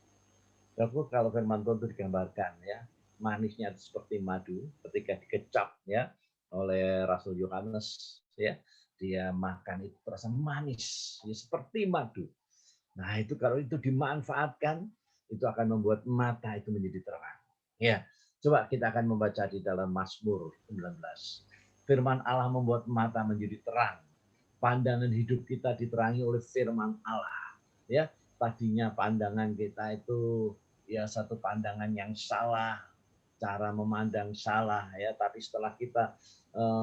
Kalau firman Tuhan itu digambarkan ya, manisnya seperti madu ketika dikecap ya oleh Rasul Yohanes ya, dia makan itu terasa manis, ya, seperti madu. Nah, itu kalau itu dimanfaatkan, itu akan membuat mata itu menjadi terang. Ya, coba kita akan membaca di dalam Mazmur 19. Firman Allah membuat mata menjadi terang. Pandangan hidup kita diterangi oleh firman Allah. Ya, tadinya pandangan kita itu ya satu pandangan yang salah, cara memandang salah ya, tapi setelah kita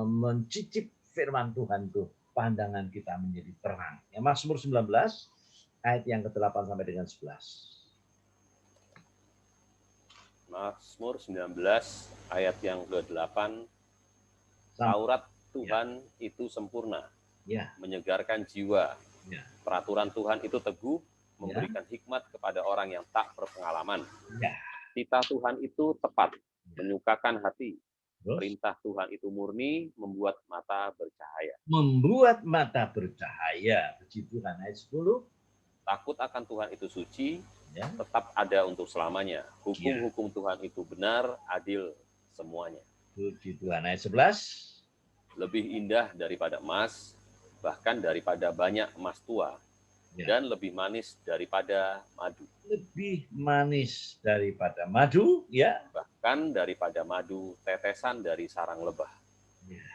mencicip firman Tuhan tuh, pandangan kita menjadi terang. Ya, Mazmur 19 ayat yang ke-8 sampai dengan 11. Mazmur 19 ayat yang ke-8. Taurat Tuhan itu sempurna, menyegarkan jiwa. Peraturan Tuhan itu teguh, memberikan hikmat kepada orang yang tak berpengalaman. Titah Tuhan itu tepat, menyukakan hati. Perintah Tuhan itu murni, membuat mata bercahaya. Membuat mata bercahaya. Puji Tuhan. Ayat 10. Takut akan Tuhan itu suci, tetap ada untuk selamanya. Hukum-hukum Tuhan itu benar, adil semuanya. Puji Tuhan. Ayat 11. Lebih indah daripada emas, bahkan daripada banyak emas tua, dan lebih manis daripada madu. Lebih manis daripada madu, ya. Bahkan daripada madu tetesan dari sarang lebah. Ya.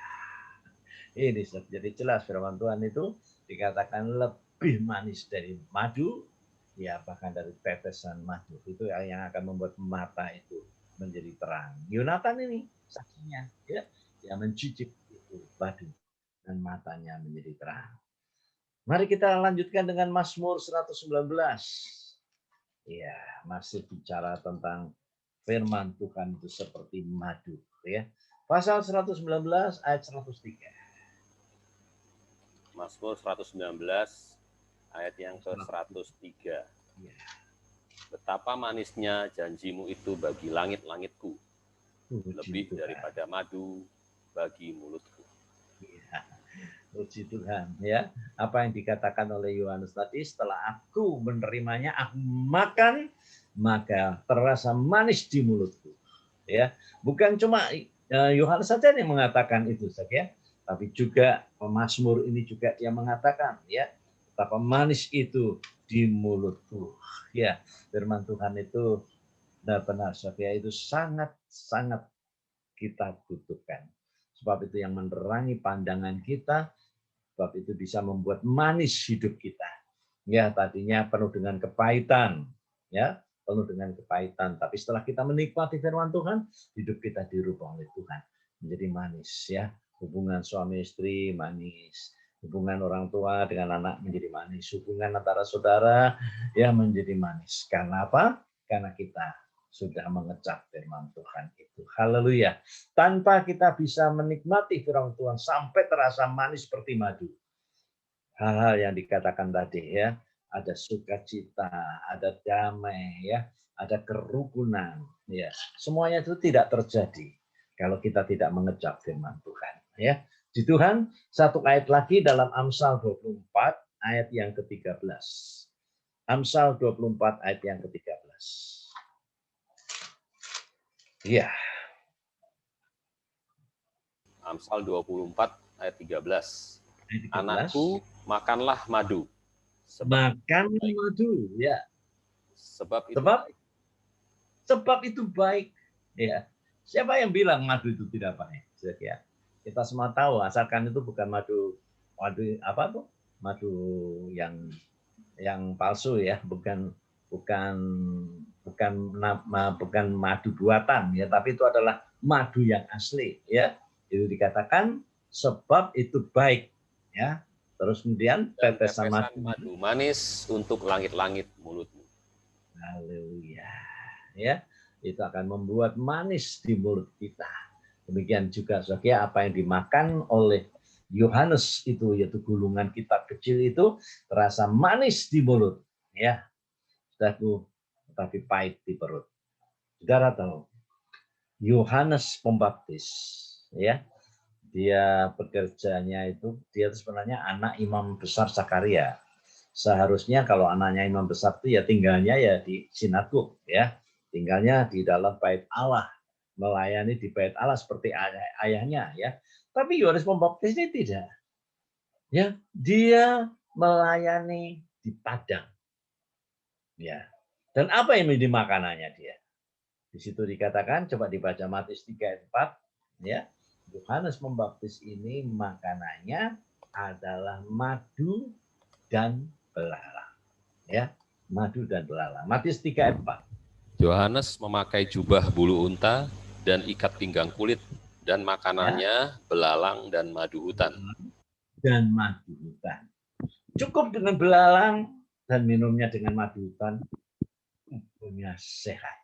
Ini jadi jelas firman Tuhan itu dikatakan lebih manis dari madu, ya, bahkan dari tetesan madu. Itu yang akan membuat mata itu menjadi terang. Yonatan ini saksinya, ya, dia mencicip itu madu dan matanya menjadi terang. Mari kita lanjutkan dengan Mazmur 119. Ya, masih bicara tentang firman Tuhan itu seperti madu, ya. Pasal 119 ayat 103. Mazmur 119 ayat yang ke-103. Ya. Betapa manisnya janjimu itu bagi langit-langitku, lebih daripada madu bagi mulutku. Ya. Puji Tuhan, ya. Apa yang dikatakan oleh Yohanes tadi, setelah aku menerimanya, aku makan, maka terasa manis di mulutku. Ya, bukan cuma Yohanes saja yang mengatakan itu saja, tapi juga pemazmur ini juga dia mengatakan, ya, betapa manis itu di mulutku. Ya, firman Tuhan itu benar-benar saja itu sangat kita butuhkan. Sebab itu yang menerangi pandangan kita, sebab itu bisa membuat manis hidup kita. Ya, tadinya penuh dengan kepahitan, ya, penuh dengan kepahitan. Tapi setelah kita menikmati firman Tuhan, hidup kita dirubah oleh Tuhan menjadi manis, ya. Hubungan suami istri manis, hubungan orang tua dengan anak menjadi manis, hubungan antara saudara ya menjadi manis. Karena apa? Karena kita sudah mengecap firman Tuhan itu. Haleluya. Tanpa kita bisa menikmati firman Tuhan sampai terasa manis seperti madu. Hal-hal yang dikatakan tadi, ya, ada sukacita, ada damai, ya, ada kerukunan, ya. Semuanya itu tidak terjadi kalau kita tidak mengecap firman Tuhan, ya. Di Tuhan, satu ayat lagi dalam Amsal 24 ayat yang ke-13. Amsal 24 ayat yang ke-13. Iya. Amsal 24 ayat 13. Anakku, makanlah madu. Makan madu, ya. Sebab itu baik. Ya. Siapa yang bilang madu itu tidak baik? Ya. Kita semua tahu, asalkan itu bukan madu apa tuh? Madu yang palsu, ya, bukan madu buatan, ya, tapi itu adalah madu yang asli, ya. Itu dikatakan sebab itu baik, ya. Terus kemudian tetesan madu manis untuk langit-langit mulutmu. Haleluya, ya. Itu akan membuat manis di mulut kita. Demikian juga saudara, apa yang dimakan oleh Yohanes itu, yaitu gulungan kitab kecil itu, terasa manis di mulut, ya. Saudaraku, tetapi pahit di perut. Saudara tahu, Yohanes Pembaptis, ya, dia bekerjanya itu, dia sebenarnya anak imam besar Zakaria. Seharusnya kalau anaknya imam besar itu ya tinggalnya ya di sinagog, ya, tinggalnya di dalam bait Allah, melayani di bait Allah seperti ayahnya, ya. Tapi Yohanes Pembaptis ini tidak. Ya, dia melayani di padang. Ya. Dan apa yang menjadi makanannya dia? Di situ dikatakan, coba dibaca Matius 3 ayat 4, ya. Yohanes Pembaptis ini makanannya adalah madu dan belalang. Ya, madu dan belalang. Matius 3 ayat 4. Yohanes memakai jubah bulu unta dan ikat pinggang kulit, dan makanannya belalang dan madu hutan. Dan madu hutan. Cukup dengan belalang dan minumnya dengan madu hutan, punya sehat.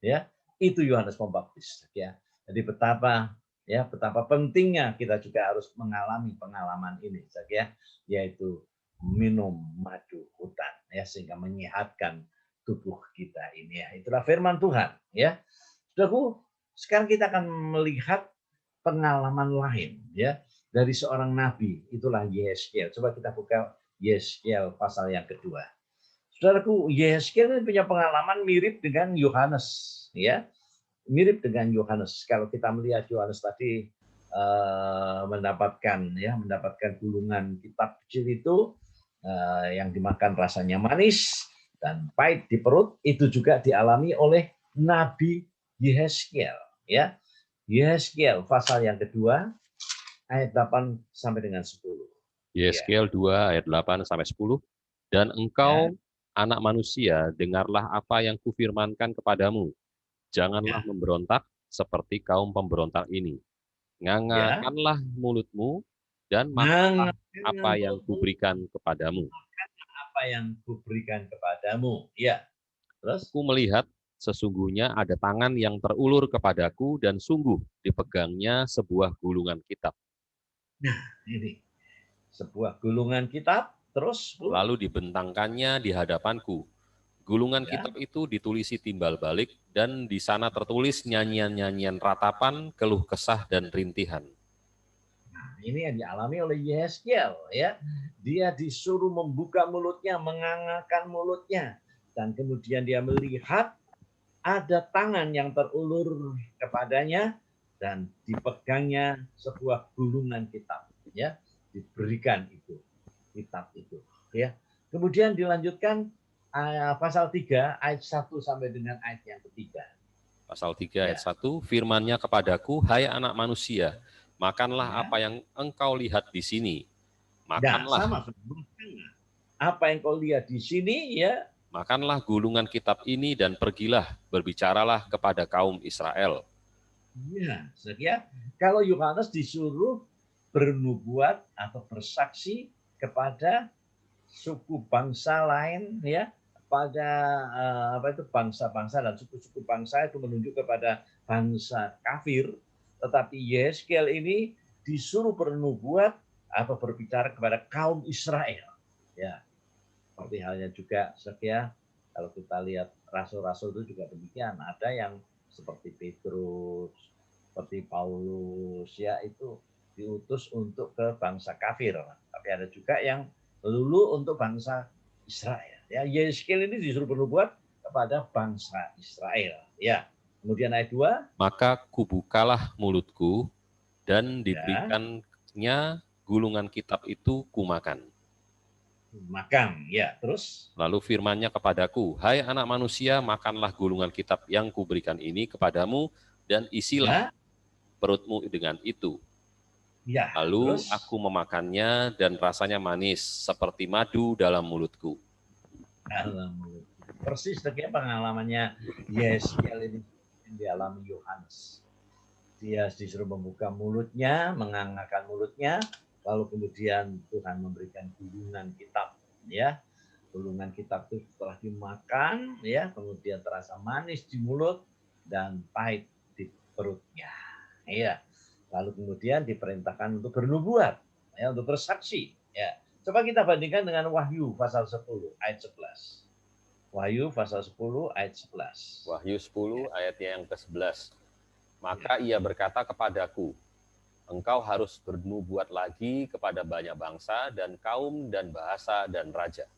Ya, itu Yohanes Pembaptis. Ya, jadi betapa pentingnya kita juga harus mengalami pengalaman ini, ya, yaitu minum madu hutan, ya, sehingga menyehatkan tubuh kita ini. Ya, itulah firman Tuhan. Ya, saudaraku, sekarang kita akan melihat pengalaman lain, ya, dari seorang nabi. Itulah Yeskel. Coba kita buka Yeskel pasal yang kedua. Saudaraku, Yeskel punya pengalaman mirip dengan Yohanes, ya, mirip dengan Yohanes. Kalau kita melihat Yohanes tadi mendapatkan gulungan kitab kecil itu yang dimakan rasanya manis dan pahit di perut, itu juga dialami oleh Nabi Yeskel, ya. Yeskel pasal yang kedua ayat 8 sampai dengan 10. Yeskel 2 ayat 8 sampai 10. Dan engkau, anak manusia, dengarlah apa yang kufirmankan kepadamu. Janganlah memberontak seperti kaum pemberontak ini. Ngangakanlah mulutmu dan makanlah apa yang kuberikan kepadamu. Apa yang kuberikan kepadamu. Ya. Terus? Aku melihat sesungguhnya ada tangan yang terulur kepadaku dan sungguh dipegangnya sebuah gulungan kitab. Nah, ini sebuah gulungan kitab, terus lalu dibentangkannya di hadapanku. Gulungan kitab itu ditulisi timbal balik, dan di sana tertulis nyanyian-nyanyian ratapan, keluh kesah, dan rintihan. Nah, ini yang dialami oleh Yeskel, ya. Dia disuruh membuka mulutnya, mengangangkan mulutnya, dan kemudian dia melihat ada tangan yang terulur kepadanya dan dipegangnya sebuah gulungan kitab, ya, diberikan itu kitab itu, ya. Kemudian dilanjutkan pasal 3 ayat 1 sampai dengan ayat yang ketiga. Pasal 3 ayat 1, firman-Nya kepadaku, hai anak manusia, makanlah apa yang engkau lihat di sini. Makanlah. Apa yang kau lihat di sini, ya. Makanlah gulungan kitab ini dan pergilah, berbicaralah kepada kaum Israel. Ya, sekian. Kalau Yohanes disuruh bernubuat atau bersaksi kepada suku bangsa lain, ya, pada bangsa-bangsa dan suku-suku bangsa, itu menunjuk kepada bangsa kafir. Tetapi Yeskel ini disuruh bernubuat atau berbicara kepada kaum Israel, ya. Seperti halnya juga, sekian, kalau kita lihat rasul-rasul itu juga demikian. Ada yang seperti Petrus, seperti Paulus, ya, itu diutus untuk ke bangsa kafir. Tapi ada juga yang melulu untuk bangsa Israel. Ya, Yeskel ini disuruh bernubuat kepada bangsa Israel. Ya. Kemudian ayat 2. Maka kubukalah mulutku dan diberikannya gulungan kitab itu kumakan. Makan, ya. Terus? Lalu firman-Nya kepadaku, hai anak manusia, makanlah gulungan kitab yang kuberikan ini kepadamu dan isilah perutmu dengan itu. Ya, lalu terus? Aku memakannya dan rasanya manis seperti madu dalam mulutku. Persis kayak pengalamannya Yeskel ini yang dialami Yohanes. Dia disuruh membuka mulutnya, mengangkat mulutnya, lalu kemudian Tuhan memberikan gulungan kitab, ya. Gulungan kitab itu setelah dimakan, ya, kemudian terasa manis di mulut dan pahit di perutnya, ya. Lalu kemudian diperintahkan untuk bernubuat, ya, untuk bersaksi, ya. Coba kita bandingkan dengan Wahyu pasal 10 ayat 11. Wahyu pasal 10 ayat 11. Wahyu 10 ayatnya yang ke-11. Maka ia berkata kepadaku, engkau harus bernubuat lagi kepada banyak bangsa dan kaum dan bahasa dan raja.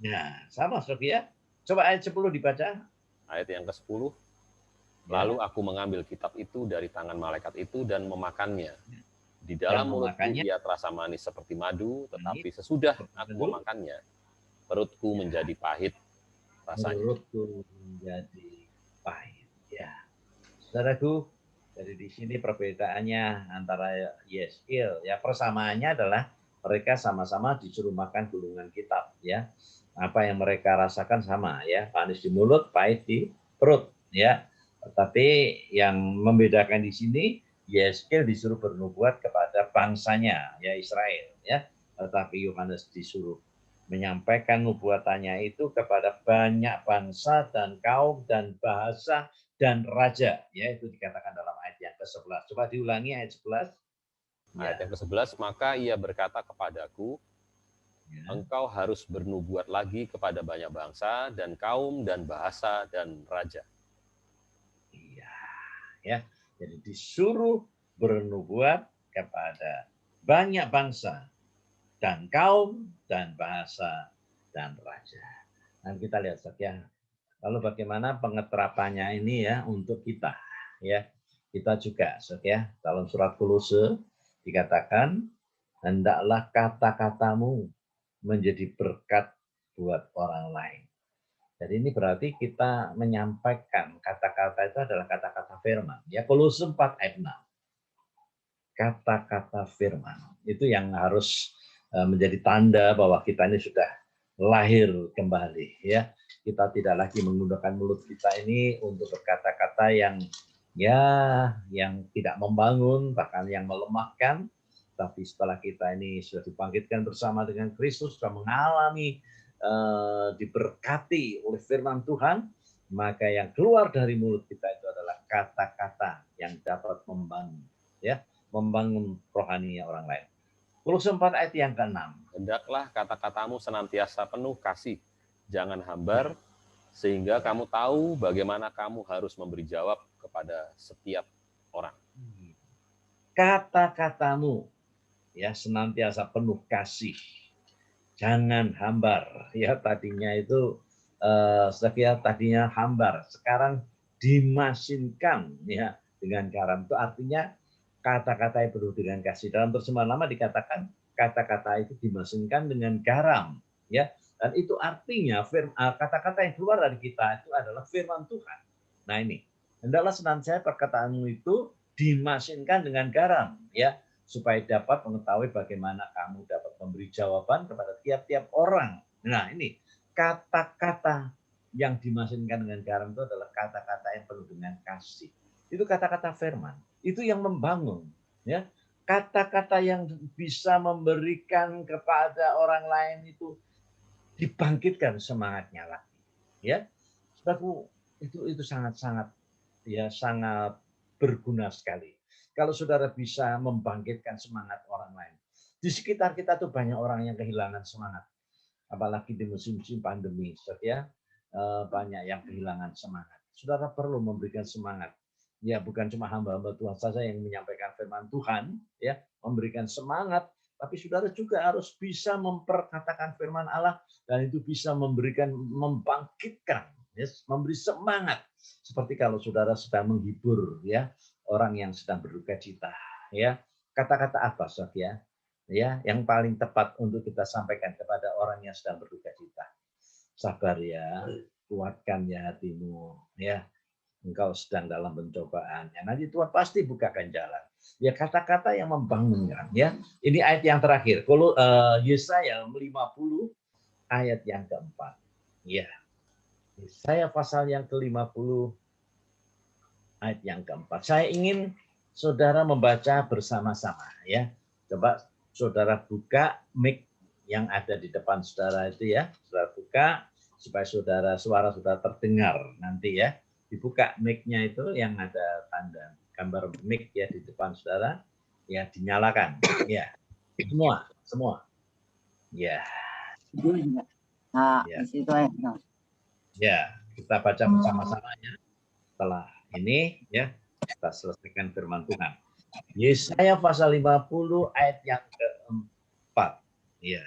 Nah, sama Sofia. Coba ayat 10 dibaca. Ayat yang ke-10. Lalu aku mengambil kitab itu dari tangan malaikat itu dan memakannya. Di dan dalam mulutku memakannya. ia terasa manis seperti madu, Ini tetapi sesudah aku dulu, memakannya, perutku menjadi pahit rasanya. menurutku menjadi pahit. Ya, saudaraku, jadi di sini perbedaannya antara Yeskiel, ya persamaannya adalah mereka sama-sama disuruh makan gulungan kitab, ya. Apa yang mereka rasakan sama, ya, manis di mulut, pahit di perut, ya. Tetapi yang membedakan di sini, Yeskiel disuruh bernubuat kepada bangsanya, ya Israel, ya. Tetapi Yohanes disuruh menyampaikan nubuatannya itu kepada banyak bangsa dan kaum dan bahasa dan raja, ya itu dikatakan dalam ayat yang ke-11. Coba diulangi ayat 11. Ayat Ya. yang ke-11, maka ia berkata kepadaku, Ya. engkau harus bernubuat lagi kepada banyak bangsa dan kaum dan bahasa dan raja. Iya, ya. Jadi disuruh bernubuat kepada banyak bangsa dan kaum dan bahasa dan raja. Nanti kita lihat ya. Lalu bagaimana pengeterapannya ini ya untuk kita, ya. Kita juga, ya. Dalam surat Kolose dikatakan, hendaklah kata-katamu menjadi berkat buat orang lain. Jadi ini berarti kita menyampaikan kata-kata itu adalah kata-kata firman. Ya, Kolose 4 ayat 6. Kata-kata firman. Itu yang harus menjadi tanda bahwa kita ini sudah lahir kembali, ya. Kita tidak lagi menggunakan mulut kita ini untuk berkata-kata yang tidak membangun, bahkan yang melemahkan. Tapi setelah kita ini sudah dibangkitkan bersama dengan Kristus, sudah mengalami diberkati oleh firman Tuhan, maka yang keluar dari mulut kita itu adalah kata-kata yang dapat membangun, ya, membangun rohaninya orang lain. Kolose 4 ayat yang ke-6. Hendaklah kata-katamu senantiasa penuh kasih, jangan hambar, sehingga kamu tahu bagaimana kamu harus memberi jawab kepada setiap orang. Kata-katamu ya senantiasa penuh kasih, jangan hambar. Ya tadinya itu tadinya hambar, sekarang dimasinkan ya dengan garam. Itu artinya kata-kata yang penuh dengan kasih. Dalam terjemahan lama dikatakan kata-kata itu dimasinkan dengan garam, ya. Dan itu artinya kata-kata yang keluar dari kita itu adalah firman Tuhan. Nah ini, hendaklah senantiasa perkataanmu itu dimasinkan dengan garam, ya, supaya dapat mengetahui bagaimana kamu dapat memberi jawaban kepada tiap-tiap orang. Nah ini, kata-kata yang dimasinkan dengan garam itu adalah kata-kata yang penuh dengan kasih. Itu kata-kata firman. Itu yang membangun, ya. Kata-kata yang bisa memberikan kepada orang lain itu dibangkitkan semangatnya lagi, ya. Saudaraku, itu sangat-sangat ya sangat berguna sekali. Kalau saudara bisa membangkitkan semangat orang lain. Di sekitar kita tuh banyak orang yang kehilangan semangat. Apalagi di musim-musim pandemi, ya. Banyak yang kehilangan semangat. Saudara perlu memberikan semangat. Ya, bukan cuma hamba-hamba Tuhan saja yang menyampaikan firman Tuhan, ya, memberikan semangat, tapi saudara juga harus bisa memperkatakan firman Allah dan itu bisa membangkitkan, ya, memberi semangat. Seperti kalau saudara sedang menghibur ya orang yang sedang berduka cita, ya. Kata-kata apa, Saudara? Ya, yang paling tepat untuk kita sampaikan kepada orang yang sedang berduka cita. Sabar ya, kuatkan ya hatimu, ya. Engkau sedang dalam pencobaan. Ya, nanti Tuhan pasti bukakan jalan. Ya kata-kata yang membangunkan. Ya, ini ayat yang terakhir. Kalau Yesaya 50 ayat yang keempat. Ya, Yesaya pasal yang ke-50 ayat yang keempat. Saya ingin saudara membaca bersama-sama. Ya, coba saudara buka mic yang ada di depan saudara itu ya. Saudara buka supaya suara saudara terdengar nanti ya. Dibuka mic-nya itu yang ada tanda gambar mic ya di depan saudara, ya dinyalakan, ya semua, ya, ya kita baca bersama-sama ya. Setelah ini ya kita selesaikan firman Tuhan. Yesaya pasal 50 ayat yang keempat, ya,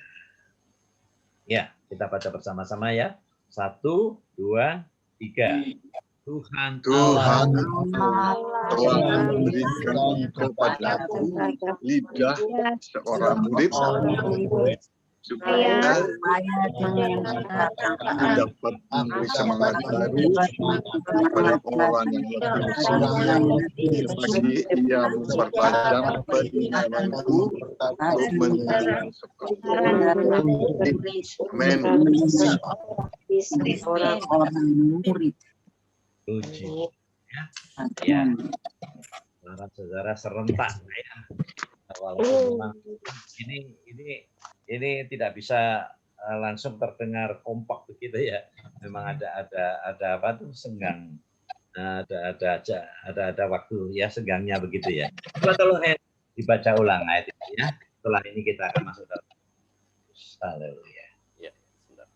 ya kita baca bersama-sama ya. 1, 2, 3. Tuhan Tuhan Allah telah memberikan kepadaku lidah seorang murid supaya aku dapat memberi semangat baru kepada orang yang lebih lesu. Lagi ia mempertajam pendengaranku untuk mendengar seperti Amen. Puji. Ya. Saudara serentak ya. Walaupun memang ini tidak bisa langsung terdengar kompak begitu ya. Memang ada apa tuh senggang. Ada waktu ya senggangnya begitu ya. Coba tolong dibaca ulang ayat itu ya. Setelah ini kita akan masuk dalam haleluya. Ya, sebentar.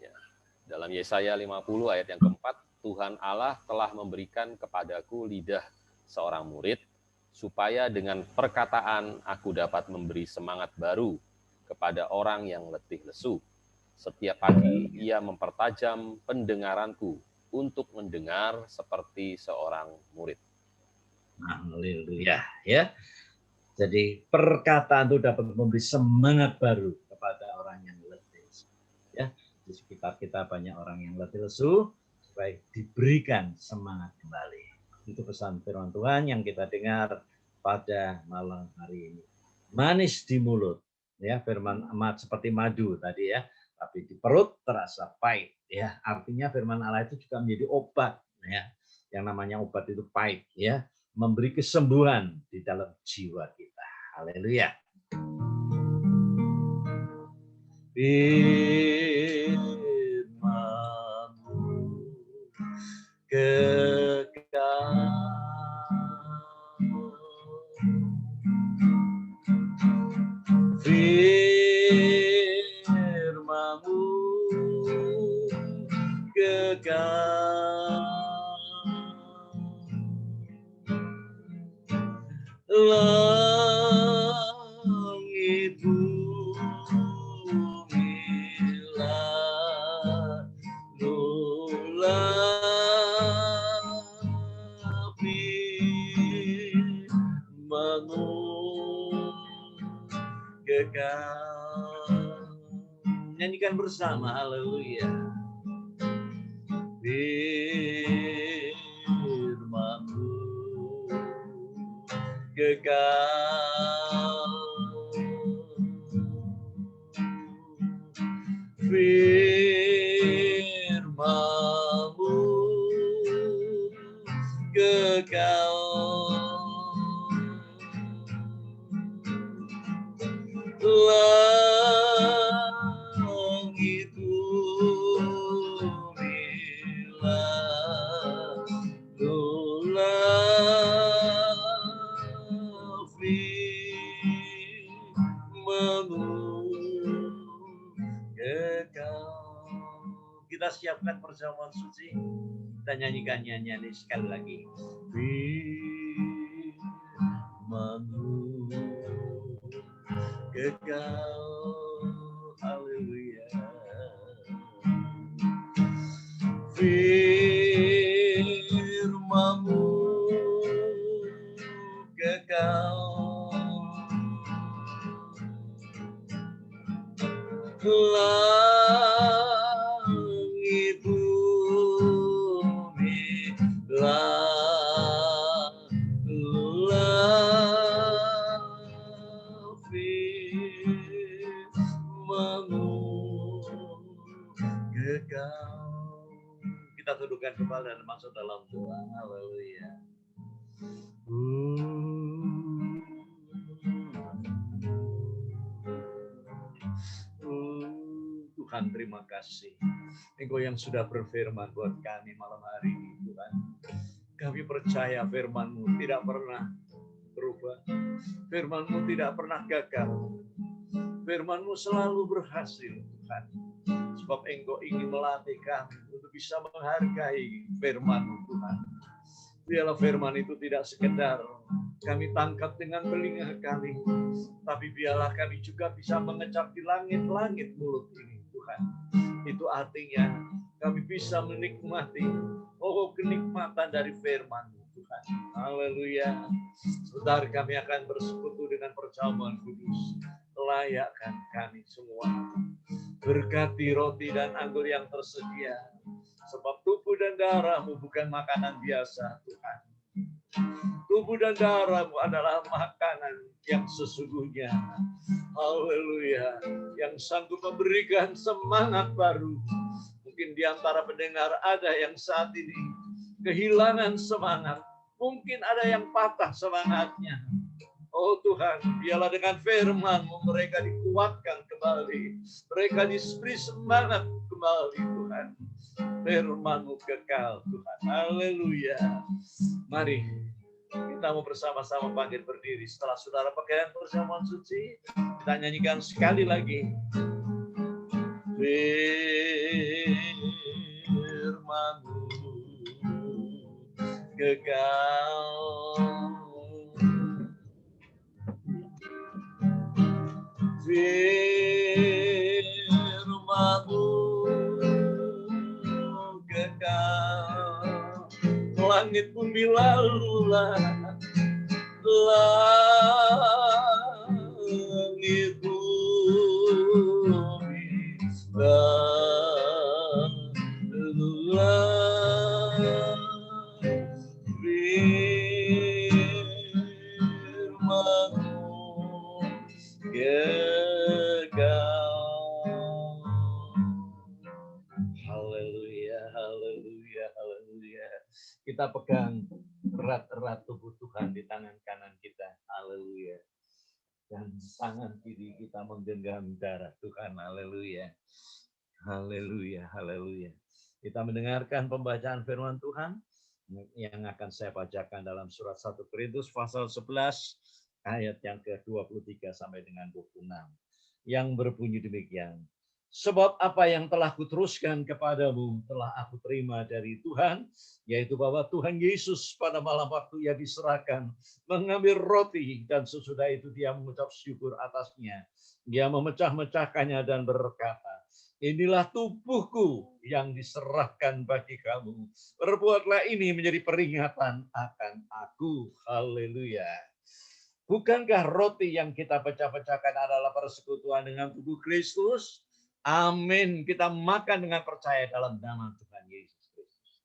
Ya. Dalam Yesaya 50 ayat yang keempat, Tuhan Allah telah memberikan kepadaku lidah seorang murid, supaya dengan perkataan aku dapat memberi semangat baru kepada orang yang letih lesu. Setiap pagi ia mempertajam pendengaranku untuk mendengar seperti seorang murid. Haleluya ya. Jadi perkataan itu dapat memberi semangat baru kepada orang yang letih. Ya, di sekitar kita banyak orang yang letih lesu, supaya diberikan semangat kembali. Itu pesan firman Tuhan yang kita dengar pada malam hari ini. Manis di mulut, ya firman amat seperti madu tadi ya, tapi di perut terasa pahit. Ya, artinya firman Allah itu juga menjadi obat. Ya, yang namanya obat itu pahit. Ya, memberi kesembuhan di dalam jiwa kita. Haleluya. Firman-Mu kekal, firman-Mu kekal, langit bumi lulapi menung kekal. Nyanyikan bersama, haleluya. Firman-Mu kekal, firman-Mu kekal, langit bumi lulapi menung kekal. Kita siapkan perjamuan suci. Kita nyanyikan nyanyian ini sekali lagi. Firman-Mu kekal, haleluya. Firman-Mu kekal, langit bumi lulapi menung kekal. Kita tundukkan kepala dan masuk dalam doa. Haleluya. Tuhan, terima kasih. Engkau yang sudah berfirman buat kami malam hari ini, Tuhan. Kami percaya firman-Mu tidak pernah berubah. Firman-Mu tidak pernah gagal. Firman-Mu selalu berhasil, Tuhan. Sebab Engkau ingin melatih kami untuk bisa menghargai firman-Mu, Tuhan. Biarlah firman itu tidak sekedar kami tangkap dengan telinga kami, tapi biarlah kami juga bisa mengecap di langit-langit mulut ini, Tuhan. Itu artinya kami bisa menikmati kenikmatan dari firman-Mu Tuhan. Haleluya. Sebentar kami akan bersekutu dengan perjamuan kudus. Layakkan kami semua. Berkati roti dan anggur yang tersedia. Sebab tubuh dan darah-Mu bukan makanan biasa Tuhan. Tubuh dan darah-Mu adalah makanan yang sesungguhnya. Haleluya. Yang sanggup memberikan semangat baru. Mungkin di antara pendengar ada yang saat ini kehilangan semangat. Mungkin ada yang patah semangatnya. Oh Tuhan, biarlah dengan firman-Mu mereka dikuatkan kembali. Mereka diberi semangat kembali Tuhan. Firman-Mu kekal Tuhan. Haleluya. Mari kita mau bersama-sama bangkit berdiri. Setelah saudara pakaian perjamuan suci, kita nyanyikan sekali lagi. Firman-Mu kekal. Firman-Mu kekal. Langit bumi lalulah, langit bumi lalulah, firman-Mu kekal. Haleluya, haleluya, haleluya. Kita pegang erat-erat tubuh Tuhan di tangan kanan kita. Haleluya. Dan tangan kiri kita menggenggam darah Tuhan. Haleluya. Haleluya, haleluya. Kita mendengarkan pembacaan firman Tuhan yang akan saya bacakan dalam surat 1 Korintus pasal 11 ayat yang ke-23 sampai dengan 26. Yang berbunyi demikian. Sebab apa yang telah kuteruskan kepadamu telah aku terima dari Tuhan, yaitu bahwa Tuhan Yesus pada malam waktu Ia diserahkan mengambil roti, dan sesudah itu Dia mengucap syukur atasnya. Dia memecah-mecahkannya dan berkata, inilah tubuhku yang diserahkan bagi kamu. Perbuatlah ini menjadi peringatan akan aku. Haleluya. Bukankah roti yang kita pecah-pecahkan adalah persekutuan dengan tubuh Kristus? Amin. Kita makan dengan percaya dalam nama Tuhan Yesus Kristus.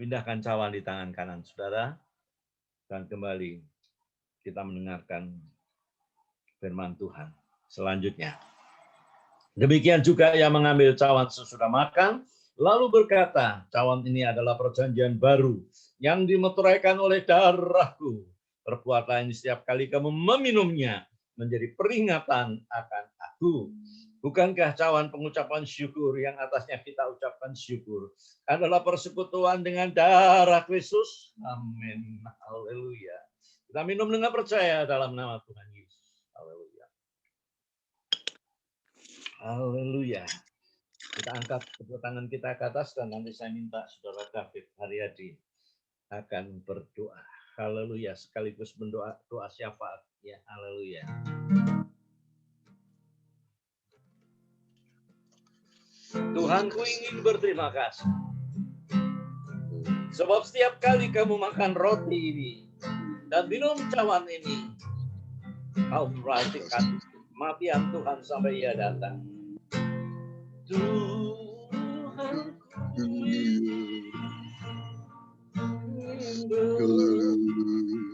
Pindahkan cawan di tangan kanan saudara. Dan kembali kita mendengarkan firman Tuhan selanjutnya. Demikian juga ia mengambil cawan sesudah makan, lalu berkata, cawan ini adalah perjanjian baru yang dimeteraikan oleh darahku. Perbuatlah ini setiap kali kamu meminumnya menjadi peringatan akan aku. Bukankah cawan pengucapan syukur yang atasnya kita ucapkan syukur adalah persekutuan dengan darah Kristus? Amin. Haleluya. Kita minum dengan percaya dalam nama Tuhan Yesus. Haleluya. Haleluya. Kita angkat kedua tangan kita ke atas dan nanti saya minta Saudara David Haryadi akan berdoa. Haleluya, sekaligus mendoa doa syafaat ya. Haleluya. Tuhan, ku ingin berterima kasih. Sebab setiap kali kamu makan roti ini dan minum cawan ini, kau perhatikan kematian Tuhan sampai Ia datang. Tuhan,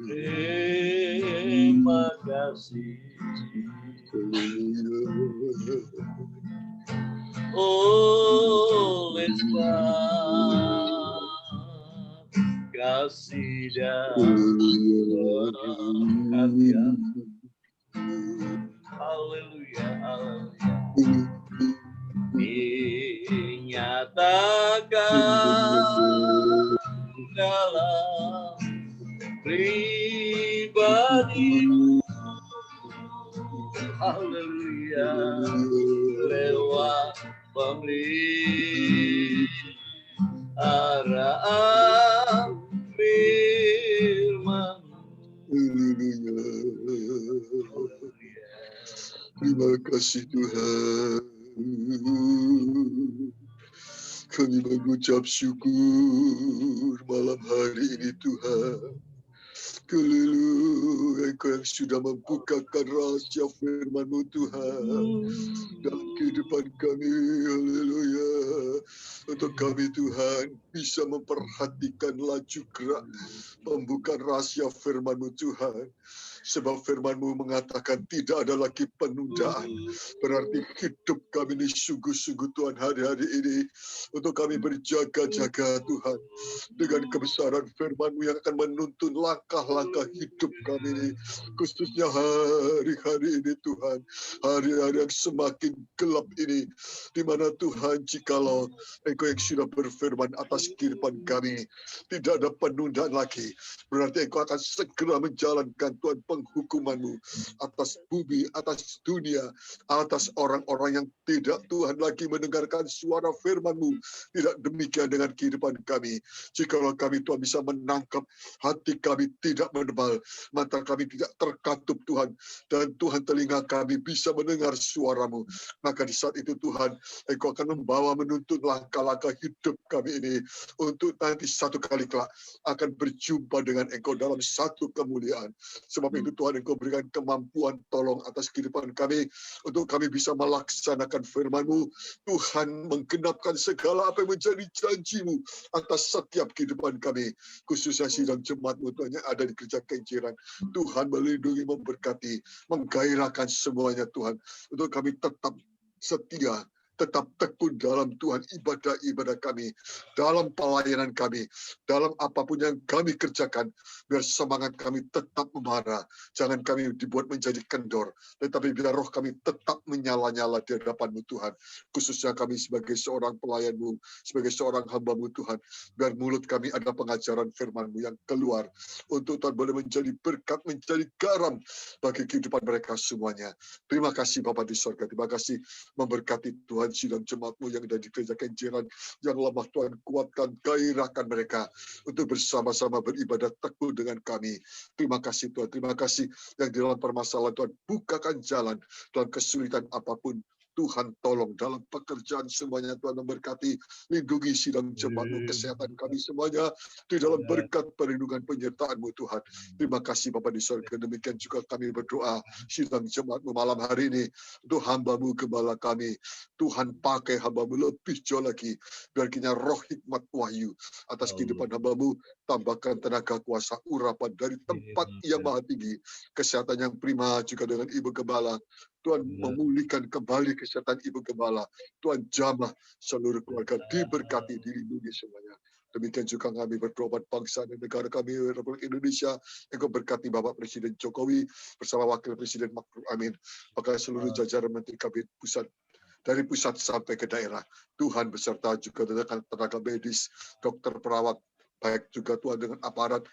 terima kasih. Oleh sebab kasih dan berkat-Nya. Haleluya, haleluya. Dinyatakan dalam pribadimu, haleluya, lewat pemeliharaan firman-Mu. Terima kasih Tuhan. Kami mengucap syukur malam hari ini Tuhan. Haleluya, Engkau yang sudah membukakan rahasia firman-Mu Tuhan dalam kehidupan kami. Haleluya. Untuk kami Tuhan bisa memperhatikan laju gerak pembukaan rahasia firman-Mu Tuhan. Sebab firman-Mu mengatakan tidak ada lagi penundaan. Berarti hidup kami ini sungguh-sungguh Tuhan hari-hari ini untuk kami berjaga-jaga Tuhan. Dengan kebesaran firman-Mu yang akan menuntun langkah-langkah hidup kami ini. Khususnya hari-hari ini Tuhan. Hari-hari yang semakin gelap ini. Di mana Tuhan jikalau Engkau yang sudah berfirman atas kehidupan kami. Tidak ada penundaan lagi. Berarti Engkau akan segera menjalankan Tuhan penghukuman-Mu atas bumi, atas dunia, atas orang-orang yang tidak Tuhan lagi mendengarkan suara firman-Mu. Tidak demikian dengan kehidupan kami. Jikalau kami Tuhan bisa menangkap hati kami tidak menebal, mata kami tidak terkatup Tuhan, dan Tuhan telinga kami bisa mendengar suara-Mu. Maka di saat itu Tuhan, Engkau akan membawa menuntun langkah-langkah hidup kami ini untuk nanti satu kali kelak akan berjumpa dengan Engkau dalam satu kemuliaan. Sebab itu Tuhan Engkau berikan kemampuan tolong atas kehidupan kami untuk kami bisa melaksanakan firman-Mu. Tuhan menggenapkan segala apa yang menjadi janji-Mu atas setiap kehidupan kami. Khususnya sidang jemaat-Mu Tuhan yang ada di gereja Kenjeran. Tuhan melindungi, memberkati, menggairahkan semuanya Tuhan. Untuk kami tetap setia, tetap tekun dalam Tuhan ibadah-ibadah kami, dalam pelayanan kami, dalam apapun yang kami kerjakan, biar semangat kami tetap memarah. Jangan kami dibuat menjadi kendor, tetapi biar roh kami tetap menyala-nyala di hadapan-Mu Tuhan. Khususnya kami sebagai seorang pelayan-Mu, sebagai seorang hamba-Mu Tuhan, biar mulut kami ada pengajaran firman-Mu yang keluar, untuk Tuhan boleh menjadi berkat, menjadi garam bagi kehidupan mereka semuanya. Terima kasih Bapa di surga, terima kasih memberkati Tuhan sidang jemaat-Mu yang ada di gereja Kenjeran, yang lemah Tuhan kuatkan, gairahkan mereka untuk bersama-sama beribadah tekun dengan kami. Terima kasih Tuhan, terima kasih yang di dalam permasalahan Tuhan bukakan jalan dalam kesulitan apapun. Tuhan tolong dalam pekerjaan semuanya Tuhan memberkati, lindungi sidang jemaat-Mu, kesehatan kami semuanya di dalam berkat perlindungan penyertaan-Mu Tuhan. Terima kasih Bapa di surga. Demikian juga kami berdoa sidang jemaat-Mu malam hari ini untuk hamba-Mu gembala kami. Tuhan pakai hamba-Mu lebih jauh lagi, biar kiranya roh hikmat wahyu atas kehidupan hamba-Mu, tambahkan tenaga kuasa urapan dari tempat yang maha tinggi, kesehatan yang prima juga dengan Ibu Gembala. Tuhan memulihkan kembali kesehatan Ibu Gembala. Tuhan jamah seluruh keluarga, diberkati, dilindungi semuanya. Demikian juga kami berdoa buat bangsa dan negara kami, Republik Indonesia. Engkau berkati Bapak Presiden Jokowi bersama Wakil Presiden Ma'ruf Amin, bahkan seluruh jajaran Menteri Kabinet Pusat, dari pusat sampai ke daerah. Tuhan beserta juga dengan tenaga medis, dokter, perawat, baik juga Tuhan dengan aparat,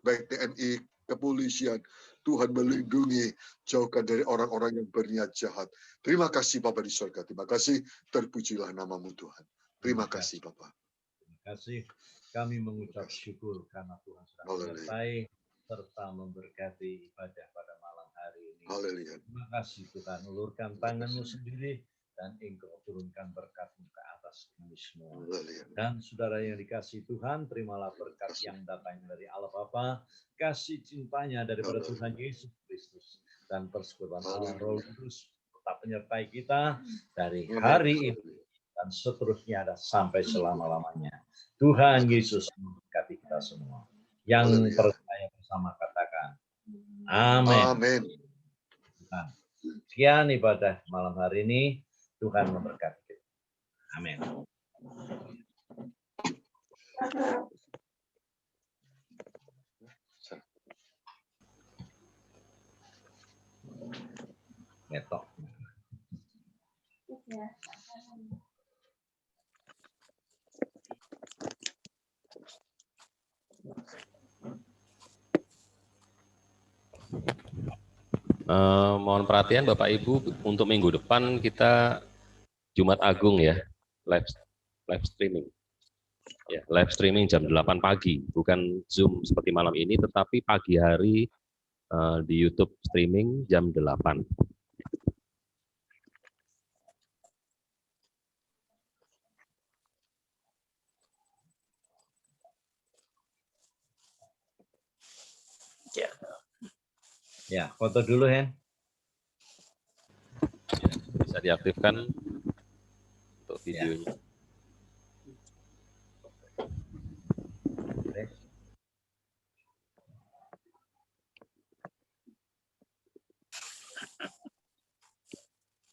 baik TNI, kepolisian. Tuhan melindungi, jauhkan dari orang-orang yang berniat jahat. Terima kasih Bapa di surga. Terima kasih, terpujilah nama-Mu Tuhan. Terima kasih Bapa. Terima kasih. Kami mengucap syukur karena Tuhan sudah menyertai serta memberkati ibadah pada malam hari ini. Haleluya. Terima kasih Tuhan. Ulurkan tangan-Mu sendiri dan Engkau turunkan berkat-Mu ke atas kami semua. Dan saudara yang dikasihi Tuhan, terimalah berkat yang datang dari Allah Bapa, kasih cintanya daripada Tuhan Yesus Kristus, dan persekutuan Allah Roh Kudus tetap menyertai kita dari hari ini dan seterusnya ada sampai selama-lamanya. Tuhan Yesus memberkati kita semua. Yang percaya bersama katakan, amin. Amin. Nah, sekian ibadah malam hari ini. Tuhan memberkati kita. Amin. Ngetok. Mohon perhatian Bapak Ibu, untuk minggu depan kita Jumat Agung ya, live streaming. Ya, live streaming jam 8 pagi, bukan Zoom seperti malam ini, tetapi pagi hari di YouTube streaming jam 8. Ya, foto dulu, Hen. Bisa diaktifkan untuk videonya.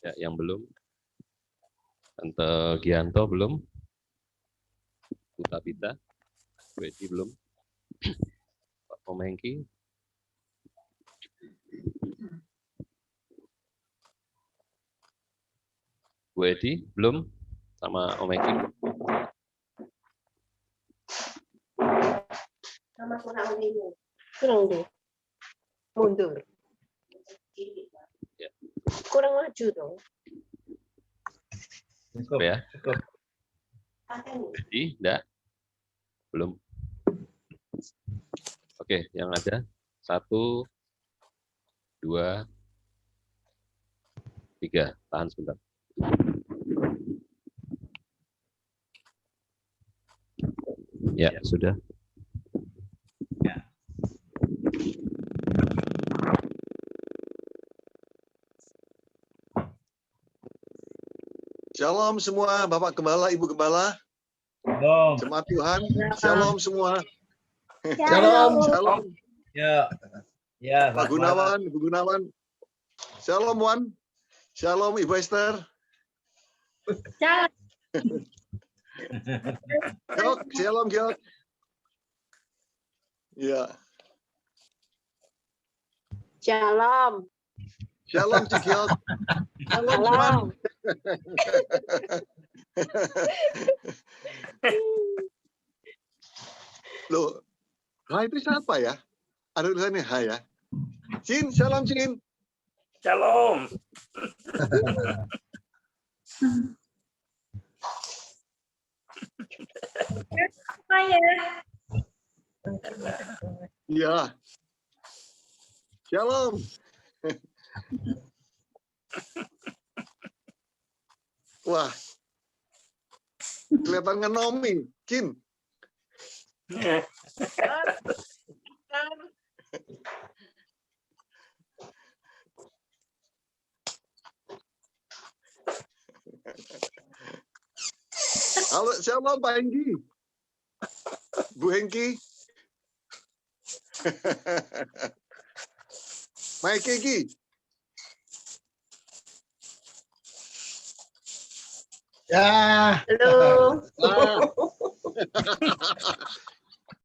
Ya, yang belum. Tante Gianto belum. Buta Pita. Bu Edi belum. Pak Om Hengki. Bu Edi belum. Sama Om Hengki. Sama kurang dulu. Kurang dulu. Mundur. Ya. Kurang maju dong. Cukup, Ya. cukup. Bu Edi, enggak? Belum. Oke, yang ada 1, 2, 3. Tahan sebentar. Ya, sudah. Shalom semua, Bapak Gembala, Ibu Gembala, Shalom. jemaat Tuhan. Shalom semua. Shalom. Shalom. Ya. Ya, Pak Gunawan, Ibu Gunawan. Shalom Wan. Shalom Ibu Esther. Shalom. Giok, shalom Giok. Ya, Shalom. shalom Cik Giok. Shalom Wan. Shalom. Loh, hai itu siapa ya? Ada tulisannya hai ya. Cin, shalom Cin. Shalom. Iya. Shalom. Wah. Kelihatan ngenomi, Cin. Halo, shalom Pak Hengki. Bu Hengki. Mike Hengki. Ya. Halo. Ah.